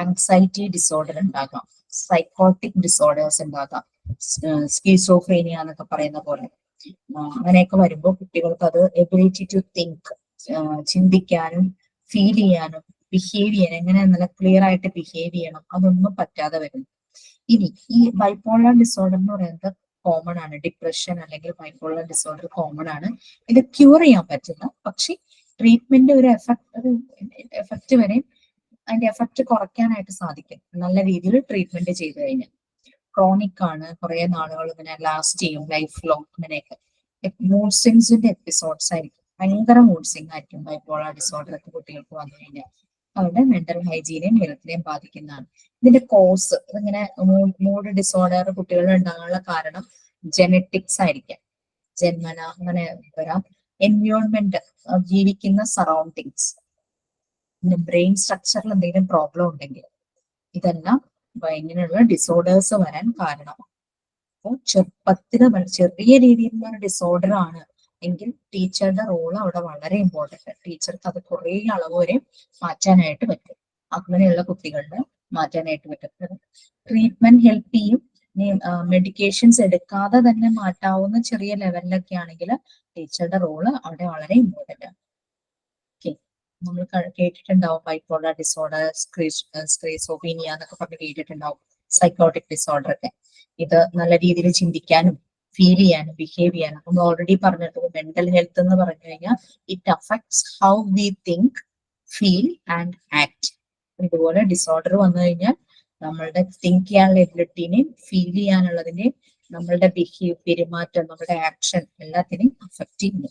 ആങ്സൈറ്റി ഡിസോർഡർ ഉണ്ടാകാം, സൈക്കോട്ടിക് ഡിസോർഡേഴ്സ് ഉണ്ടാകാം, സ്കീസോഫ്രീനിയ എന്നൊക്കെ പറയുന്ന പോലെ. അങ്ങനെയൊക്കെ വരുമ്പോൾ കുട്ടികൾക്ക് അത് എബിലിറ്റി ടു തിങ്ക്, ചിന്തിക്കാനും ഫീൽ ചെയ്യാനും ബിഹേവ് ചെയ്യാനും, എങ്ങനെ നല്ല ക്ലിയർ ആയിട്ട് ബിഹേവ് ചെയ്യണം, അതൊന്നും പറ്റാതെ വരുന്നു. ഇനി ഈ ബൈപോളാർ ഡിസോർഡർ എന്ന് പറയുന്നത് കോമൺ ആണ്. ഡിപ്രഷൻ അല്ലെങ്കിൽ ബൈപോളർ ഡിസോർഡർ കോമൺ ആണ്. ഇത് ക്യൂർ ചെയ്യാൻ പറ്റില്ല, പക്ഷെ ട്രീറ്റ്മെന്റ് ഒരു എഫക്റ്റ് വരെ അതിന്റെ എഫക്റ്റ് കുറയ്ക്കാനായിട്ട് സാധിക്കും നല്ല രീതിയിൽ ട്രീറ്റ്മെന്റ് ചെയ്തു കഴിഞ്ഞാൽ. ക്രോണിക് ആണ്, കുറെ നാളുകൾ ഇങ്ങനെ ലാസ്റ്റ് ചെയ്യും, ലൈഫ് ലോങ്. ഇങ്ങനെയൊക്കെ മൂഡ് സ്വിങ്സിന്റെ എപ്പിസോഡ്സ് ആയിരിക്കും, ഭയങ്കര മൂഡ് സ്വിങ് ആയിരിക്കും ബൈപോളാർ ഡിസോർഡർ ഒക്കെ കുട്ടികൾക്ക് വന്നു കഴിഞ്ഞാൽ. അവരുടെ മെന്റൽ ഹൈജീനെയും ഹെൽത്തിനെയും ബാധിക്കുന്നതാണ്. ഇതിന്റെ കോസ്, ഇങ്ങനെ മൂഡ് ഡിസോർഡർ കുട്ടികളിൽ ഉണ്ടാകാനുള്ള കാരണം ജെനറ്റിക്സ് ആയിരിക്കാം, ജന്മന അങ്ങനെ വരാം. എൻവയോൺമെന്റ്, ജീവിക്കുന്ന സറൗണ്ടിങ്സ്, പിന്നെ ബ്രെയിൻ സ്ട്രക്ചറിൽ എന്തെങ്കിലും പ്രോബ്ലം ഉണ്ടെങ്കിൽ ഇതെല്ലാം ഇങ്ങനെയുള്ള ഡിസോർഡേഴ്സ് വരാൻ കാരണമാണ്. അപ്പോൾ ചെറുപ്പത്തിന് ചെറിയ രീതിയിലുള്ള ഒരു ഡിസോർഡർ ആണ് എങ്കിൽ ടീച്ചറുടെ റോൾ അവിടെ വളരെ ഇമ്പോർട്ടന്റ്. ടീച്ചർക്ക് അത് കുറെ അളവ് വരെ മാറ്റാനായിട്ട് പറ്റും. അങ്ങനെയുള്ള കുട്ടികളുടെ മാറ്റാനായിട്ട് പറ്റും. ട്രീറ്റ്മെന്റ് ഹെൽപ്പ് ചെയ്യും. മെഡിക്കേഷൻസ് എടുക്കാതെ തന്നെ മാറ്റാവുന്ന ചെറിയ ലെവലിലൊക്കെ ആണെങ്കിൽ ടീച്ചറുടെ റോള് അവിടെ വളരെ ഇമ്പോർട്ടന്റ് ആണ്. ഓക്കെ, നമ്മൾ കേട്ടിട്ടുണ്ടാവും ബൈപോളർ ഡിസോർഡർ, സ്ക്രീസോഫീനിയ എന്നൊക്കെ പറഞ്ഞ് കേട്ടിട്ടുണ്ടാവും, സൈക്കോട്ടിക് ഡിസോർഡർ ഒക്കെ. ഇത് നല്ല രീതിയിൽ ചിന്തിക്കാനും ഫീൽ ചെയ്യാനും ബിഹേവ് ചെയ്യാനും. നമ്മൾ ഓൾറെഡി പറഞ്ഞിട്ടുണ്ട് മെന്റൽ ഹെൽത്ത് എന്ന് പറഞ്ഞു കഴിഞ്ഞാൽ it affects how we think, feel and act. ഇതുപോലെ ഡിസോർഡർ വന്നു കഴിഞ്ഞാൽ നമ്മളുടെ തിങ്ക് ചെയ്യാനുള്ള എബിലിറ്റിനെയും ഫീൽ ചെയ്യാനുള്ളതിനെയും നമ്മളുടെ പെരുമാറ്റം, നമ്മുടെ ആക്ഷൻ എല്ലാത്തിനെയും അഫക്റ്റ് ചെയ്യുന്നു.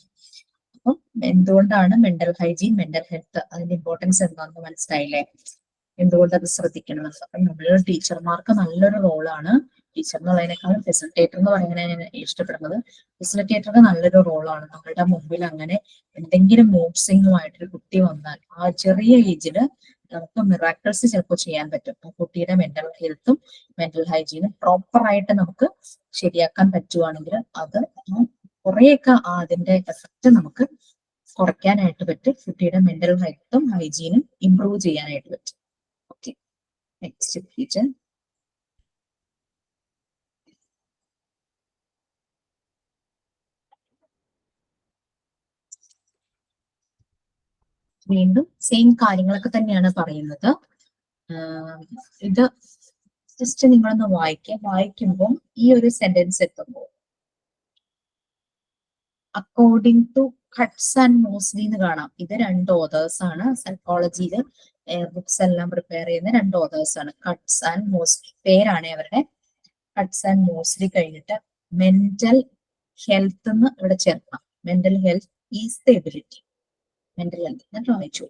അപ്പം എന്തുകൊണ്ടാണ് മെന്റൽ ഹൈജീൻ, മെന്റൽ ഹെൽത്ത്, അതിന്റെ ഇമ്പോർട്ടൻസ് എന്താണെന്ന് മനസ്സിലായില്ലേ? എന്തുകൊണ്ട് അത് ശ്രദ്ധിക്കണമെന്ന്. അപ്പം നമ്മൾ ടീച്ചർമാർക്ക് നല്ലൊരു റോളാണ്. ടീച്ചർ എന്നുള്ളതിനേക്കാളും ഫെസിലിറ്റേറ്റർ എന്ന് പറയുന്നത് ഞാൻ ഇഷ്ടപ്പെടുന്നത്. ഫെസിലിറ്റേറ്ററുടെ നല്ലൊരു റോളാണ്. നമ്മളുടെ മുമ്പിൽ അങ്ങനെ എന്തെങ്കിലും മൂഡ് സ്വിങ്ങുമായിട്ടൊരു കുട്ടി വന്നാൽ ആ ചെറിയ ഏജില് നമുക്ക് മിറാക്കിൾസ് ചിലപ്പോൾ ചെയ്യാൻ പറ്റും. ആ കുട്ടിയുടെ മെന്റൽ ഹെൽത്തും മെന്റൽ ഹൈജീനും പ്രോപ്പറായിട്ട് നമുക്ക് ശരിയാക്കാൻ പറ്റുവാണെങ്കിൽ അത് കുറേയൊക്കെ അതിന്റെ എഫക്റ്റ് നമുക്ക് കുറയ്ക്കാനായിട്ട് പറ്റും. കുട്ടിയുടെ മെന്റൽ ഹെൽത്തും ഹൈജീനും ഇംപ്രൂവ് ചെയ്യാനായിട്ട് പറ്റും. Okay, next page. വീണ്ടും സെയിം കാര്യങ്ങളൊക്കെ തന്നെയാണ് പറയുന്നത്. ഇത് ജസ്റ്റ് നിങ്ങളൊന്ന് വായിക്കുമ്പോൾ ഈ ഒരു സെന്റൻസ് എത്തുമ്പോൾ according to Cutts and Moseley എന്ന് കാണാം. ഇത് 2 ഓതേഴ്സ് ആണ്. സൈക്കോളജിയിൽ ബുക്സ് എല്ലാം പ്രിപ്പയർ ചെയ്യുന്ന 2 ഓതേഴ്സ് ആണ്. കട്ട്സ് ആൻഡ് മോസ്ലി പേരാണ് അവരുടെ. കട്ട്സ് ആൻഡ് മോസ്ലി കഴിഞ്ഞിട്ട് മെന്റൽ ഹെൽത്ത് എന്ന് ഇവിടെ ചേർക്കണം. Mental health is the ability. Mental health എന്നിട്ട് വായിച്ചു.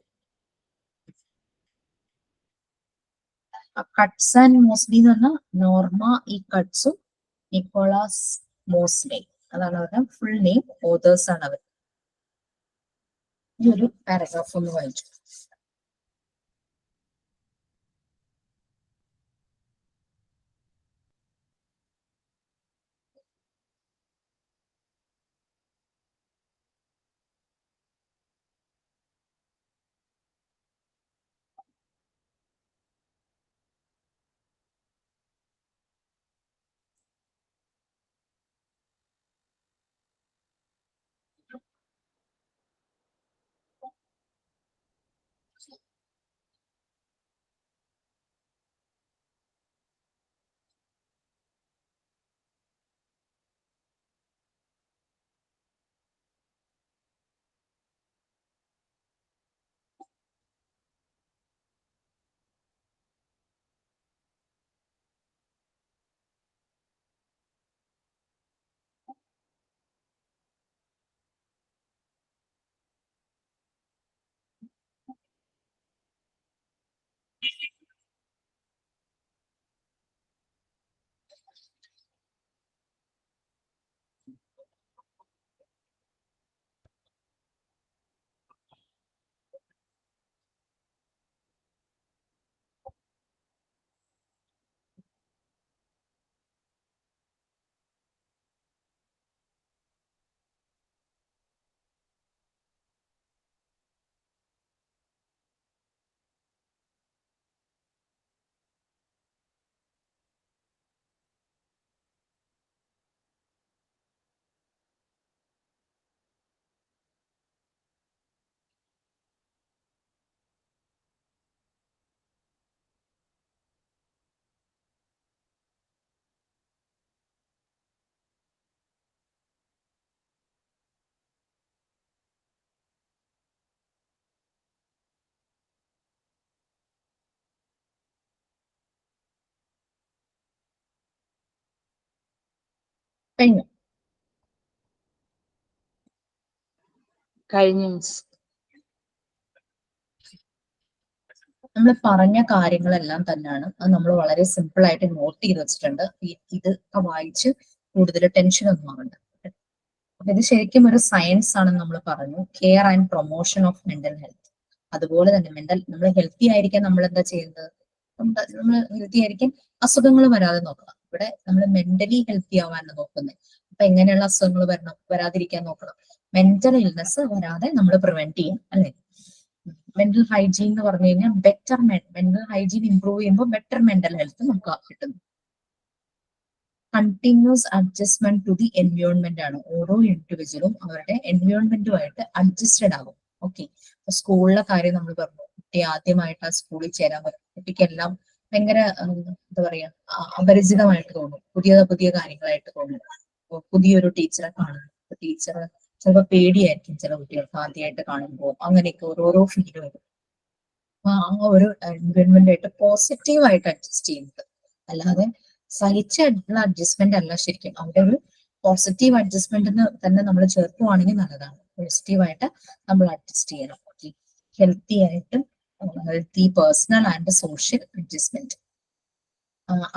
കട്ട്സ് ആൻഡ് മോസ്ലി എന്ന് പറഞ്ഞാൽ നോർമ ഇ കട്ട്സും നിക്കോളാസ് മോസ്ലി, അതാണ് അവരുടെ ഫുൾ നെയിം. ഓതേഴ്സ് ആണ് അവർ. ഈ ഒരു പാരഗ്രാഫ് ഒന്ന് വായിച്ചു. കഴിഞ്ഞു. കഴിഞ്ഞു മിസ്. നമ്മൾ പറഞ്ഞ കാര്യങ്ങളെല്ലാം തന്നെയാണ്. അത് നമ്മൾ വളരെ സിമ്പിൾ ആയിട്ട് നോട്ട് ചെയ്ത് വെച്ചിട്ടുണ്ട്. ഇതൊക്കെ വായിച്ച് കൂടുതൽ ടെൻഷൻ ഒന്നും ആവണ്ട. അപ്പൊ ഇത് ശരിക്കും ഒരു സയൻസ് ആണെന്ന് നമ്മൾ പറഞ്ഞു. Care and promotion of mental health. അതുപോലെ തന്നെ നമ്മൾ ഹെൽത്തി ആയിരിക്കാൻ നമ്മൾ എന്താ ചെയ്യുന്നത്? നമ്മൾ ഹെൽത്തി ആയിരിക്കാൻ അസുഖങ്ങൾ വരാതെ നോക്കണം. ഇവിടെ നമ്മൾ മെന്റലി ഹെൽത്തി ആവാനാണ് നോക്കുന്നത്. അപ്പൊ എങ്ങനെയുള്ള അസുഖങ്ങൾ വരാതിരിക്കാൻ നോക്കണം? മെന്റൽ ഇൽനെസ് വരാതെ നമ്മൾ പ്രിവെന്റ് ചെയ്യാം, അല്ലെ? മെന്റൽ ഹൈജീൻ എന്ന് പറഞ്ഞു കഴിഞ്ഞാൽ ബെറ്റർ മെന്റൽ ഹൈജീൻ ഇംപ്രൂവ് ചെയ്യുമ്പോൾ ബെറ്റർ മെന്റൽ ഹെൽത്ത് നമുക്ക് കിട്ടുന്നു. Continuous adjustment to the environment ആണ്. ഓരോ ഇൻഡിവിജ്വലും അവരുടെ എൻവയോൺമെന്റുമായിട്ട് അഡ്ജസ്റ്റഡ് ആകും. ഓക്കെ, സ്കൂളിലെ കാര്യം നമ്മൾ പറഞ്ഞു. കുട്ടി ആദ്യമായിട്ട് ആ സ്കൂളിൽ ചേരാൻ പറ്റും. കുട്ടിക്കെല്ലാം ഭയങ്കര എന്താ പറയാ അപരിചിതമായിട്ട് തോന്നും. പുതിയ പുതിയ കാര്യങ്ങളായിട്ട് തോന്നും. പുതിയൊരു ടീച്ചറെ കാണുന്നു, ടീച്ചർ ചിലപ്പോൾ പേടിയായിരിക്കും ചില കുട്ടികൾക്ക് ആദ്യമായിട്ട് കാണുമ്പോൾ, അങ്ങനെയൊക്കെ ഓരോരോ ഫീൽ വരും. അപ്പൊ ആ ഒരു എൻവയോൺമെന്റായിട്ട് പോസിറ്റീവായിട്ട് അഡ്ജസ്റ്റ് ചെയ്യുന്നത്, അല്ലാതെ സഹിച്ചുള്ള അഡ്ജസ്റ്റ്മെന്റ് അല്ല ശരിക്കും. അവിടെ ഒരു പോസിറ്റീവ് അഡ്ജസ്റ്റ്മെന്റ് തന്നെ നമ്മൾ ചേർക്കുവാണെങ്കിൽ നല്ലതാണ്. പോസിറ്റീവായിട്ട് നമ്മൾ അഡ്ജസ്റ്റ് ചെയ്യണം. ഹെൽത്തി ആയിട്ടും healthy personal and social adjustment.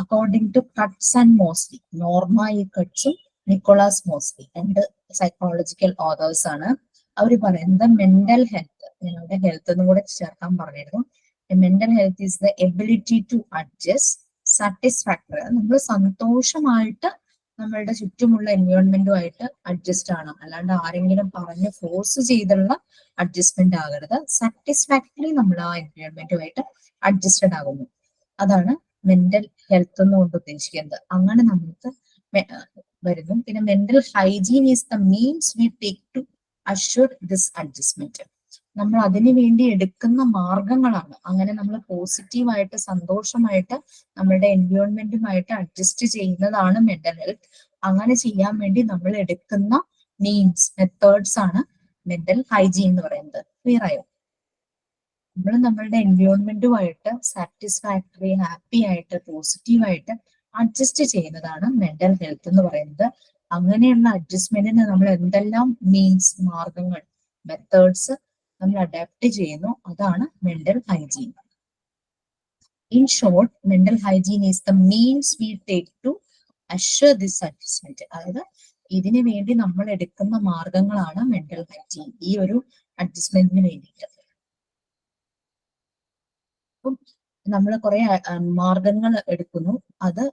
According to Cutts and Moseley, Norma E കട്ട്സും നിക്കോളാസ് മോസ്ലി രണ്ട് സൈക്കോളജിക്കൽ ഓതേഴ്സ് ആണ്. അവർ പറയുന്നത് മെന്റൽ ഹെൽത്ത്, ഞങ്ങളുടെ ഹെൽത്ത് എന്നും കൂടെ ചേർക്കാൻ പറഞ്ഞിരുന്നു. Mental health is the ability to adjust satisfactory. നമ്മൾ സന്തോഷമായിട്ട് നമ്മളുടെ ചുറ്റുമുള്ള എൻവയോൺമെന്റുമായിട്ട് അഡ്ജസ്റ്റ് ആണ്, അല്ലാണ്ട് ആരെങ്കിലും പറഞ്ഞ് ഫോഴ്സ് ചെയ്തുള്ള അഡ്ജസ്റ്റ്മെന്റ് ആകരുത്. സാറ്റിസ്ഫാക്ടറി നമ്മൾ ആ എൻവയോൺമെന്റുമായിട്ട് അഡ്ജസ്റ്റഡ് ആകുന്നു, അതാണ് മെന്റൽ ഹെൽത്ത് എന്നുകൊണ്ട് ഉദ്ദേശിക്കുന്നത്. അങ്ങനെ നമുക്ക് വരുന്നു. പിന്നെ mental hygiene is the means we take to assure this adjustment. നമ്മൾ അതിനു വേണ്ടി എടുക്കുന്ന മാർഗങ്ങളാണ്. അങ്ങനെ നമ്മൾ പോസിറ്റീവായിട്ട് സന്തോഷമായിട്ട് നമ്മളുടെ എൻവയോൺമെന്റുമായിട്ട് അഡ്ജസ്റ്റ് ചെയ്യുന്നതാണ് മെന്റൽ ഹെൽത്ത്. അങ്ങനെ ചെയ്യാൻ വേണ്ടി നമ്മൾ എടുക്കുന്ന മീൻസ്, മെത്തേഡ്സ് ആണ് മെന്റൽ ഹൈജീൻ എന്ന് പറയുന്നത്. ക്ലിയർ ആയോ? നമ്മൾ നമ്മളുടെ എൻവയോൺമെന്റുമായിട്ട് സാറ്റിസ്ഫാക്ടറി, ഹാപ്പി ആയിട്ട്, പോസിറ്റീവായിട്ട് അഡ്ജസ്റ്റ് ചെയ്യുന്നതാണ് മെന്റൽ ഹെൽത്ത് എന്ന് പറയുന്നത്. അങ്ങനെയുള്ള അഡ്ജസ്റ്റ്മെന്റിന് നമ്മൾ എന്തെല്ലാം മീൻസ്, മാർഗങ്ങൾ, മെത്തേഡ്സ് നമ്മൾ അഡാപ്റ്റ് ചെയ്യുന്നു, അതാണ് mental hygiene. In short, mental hygiene is the means we take to assure this adjustment. അതായത് ഇതിനു വേണ്ടി നമ്മൾ എടുക്കുന്ന മാർഗങ്ങളാണ് മെന്റൽ ഹൈജീൻ, ഈ ഒരു അഡ്ജസ്റ്റ്മെന്റിന് വേണ്ടിയിട്ട്. നമ്മൾ കുറെ മാർഗങ്ങൾ എടുക്കുന്നു, അത്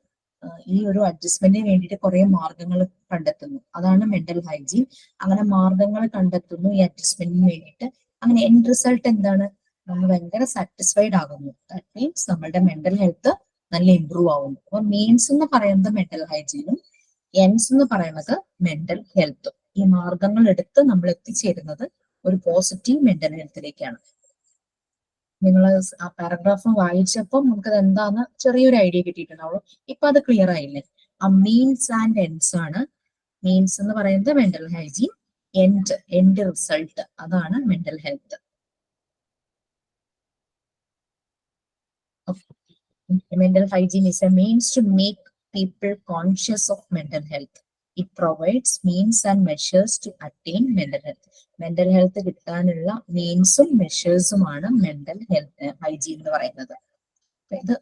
ഈ ഒരു അഡ്ജസ്റ്റ്മെന്റിന് വേണ്ടിയിട്ട് കുറെ മാർഗങ്ങൾ കണ്ടെത്തുന്നു, അതാണ് മെന്റൽ ഹൈജീൻ. അങ്ങനെ മാർഗങ്ങൾ കണ്ടെത്തുന്നു ഈ അഡ്ജസ്റ്റ്മെന്റിന് വേണ്ടിയിട്ട്. അങ്ങനെ എൻഡ് റിസൾട്ട് എന്താണ്? നമ്മൾ ഭയങ്കര സാറ്റിസ്ഫൈഡ് ആകുന്നു. ദാറ്റ് മീൻസ് നമ്മളുടെ മെന്റൽ ഹെൽത്ത് നല്ല ഇംപ്രൂവ് ആവുന്നു. അപ്പൊ മീൻസ് എന്ന് പറയുന്നത് മെന്റൽ ഹൈജീനും എൻസ് എന്ന് പറയുന്നത് മെന്റൽ ഹെൽത്തും. ഈ മാർഗങ്ങൾ എടുത്ത് നമ്മൾ എത്തിച്ചേരുന്നത് ഒരു പോസിറ്റീവ് മെന്റൽ ഹെൽത്തിലേക്കാണ്. നിങ്ങൾ ആ പാരഗ്രാഫ് വായിച്ചപ്പോൾ നമുക്കത് എന്താന്ന് ചെറിയൊരു ഐഡിയ കിട്ടിയിട്ടുണ്ടാവുള്ളൂ. ഇപ്പൊ അത് ക്ലിയർ ആയില്ലേ? ആ മീൻസ് ആൻഡ് എൻഡ്സ് ആണ്. മീൻസ് എന്ന് പറയുന്നത് മെന്റൽ ഹൈജീൻ, എൻഡ് റിസൾട്ട് അതാണ് mental health. Mental hygiene is a means to make people conscious of mental health. It provides means and measures to attain mental health. Mental health കിട്ടാനുള്ള മീൻസും മെഷേഴ്സുമാണ് mental health hygiene എന്ന് പറയുന്നത്. ഇത്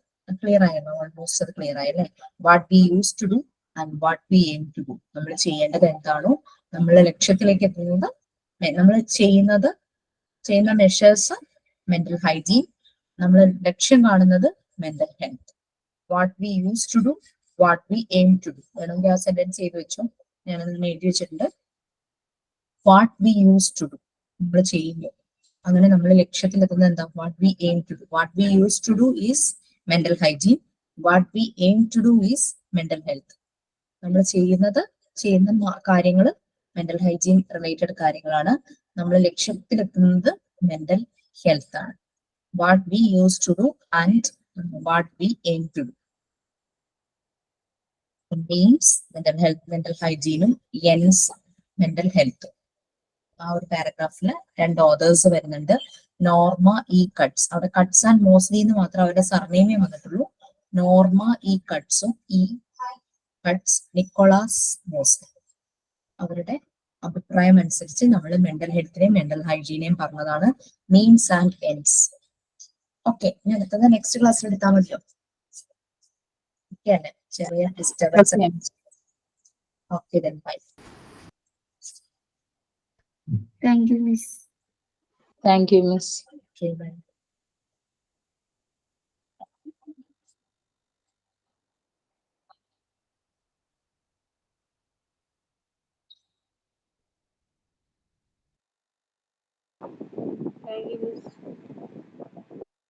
clear ആയിരുന്നു, almost അത് clear ആയല്ലേ? What we use to do and what we aim to do. നമ്മൾ ചെയ്യേണ്ടത് എന്താണോ, നമ്മൾ ലക്ഷ്യത്തിലേക്ക് എത്തുന്നത്, നമ്മൾ ചെയ്യുന്ന മെഷേഴ്സ് മെന്റൽ ഹൈജീൻ, നമ്മൾ ലക്ഷ്യം കാണുന്നത് mental health. What we use to do, what we aim to do. വേണമെങ്കിൽ ആ സെന്റൻസ് ചെയ്ത് വെച്ചോ, ഞാനത് എഴുതി വെച്ചിട്ടുണ്ട്. What we use to do, നമ്മൾ ചെയ്യുമ്പോൾ, അങ്ങനെ നമ്മൾ ലക്ഷ്യത്തിലെത്തുന്നത് എന്താ? What we aim to do. What we use to do is mental hygiene, what we aim to do is mental health. നമ്മൾ ചെയ്യുന്ന കാര്യങ്ങൾ മെന്റൽ ഹൈജീൻ റിലേറ്റഡ് കാര്യങ്ങളാണ്. നമ്മൾ ലക്ഷ്യത്തിലെത്തുന്നത് മെന്റൽ ഹെൽത്ത് ആണ്. What we use to do and what we aim to do. Means mental health, mental hygiene, ends mental health. ആ ഒരു പാരഗ്രാഫില് രണ്ട് ഓതേഴ്സ് വരുന്നുണ്ട്. നോർമ ഇ കട്ട്സ്, അവിടെ കട്ട്സ് ആൻഡ് മോസ്ലി എന്ന് മാത്രം അവരുടെ സർനെയിമേ വന്നിട്ടുള്ളൂ. നോർമ ഇ കട്ട്സും ഇ കട്ട്സ്, നിക്കോളാസ് മോസ്ലി. അവരുടെ അഭിപ്രായം അനുസരിച്ച് നമ്മൾ മെന്റൽ ഹെൽത്തിനെയും മെന്റൽ ഹൈജീനെയും പറഞ്ഞതാണ് മീൻസ് ആൻഡ് എൻഡ്സ്. ഓക്കെ, ഇനി അടുത്തത് നെക്സ്റ്റ് ക്ലാസ്സിൽ എടുത്താൽ മതിയോ? ഓക്കെ അല്ലേ? ചെറിയ disturbance. Okay, then bye. Thank you, Miss. Thank you, Miss. Okay, bye. Thank you, Miss.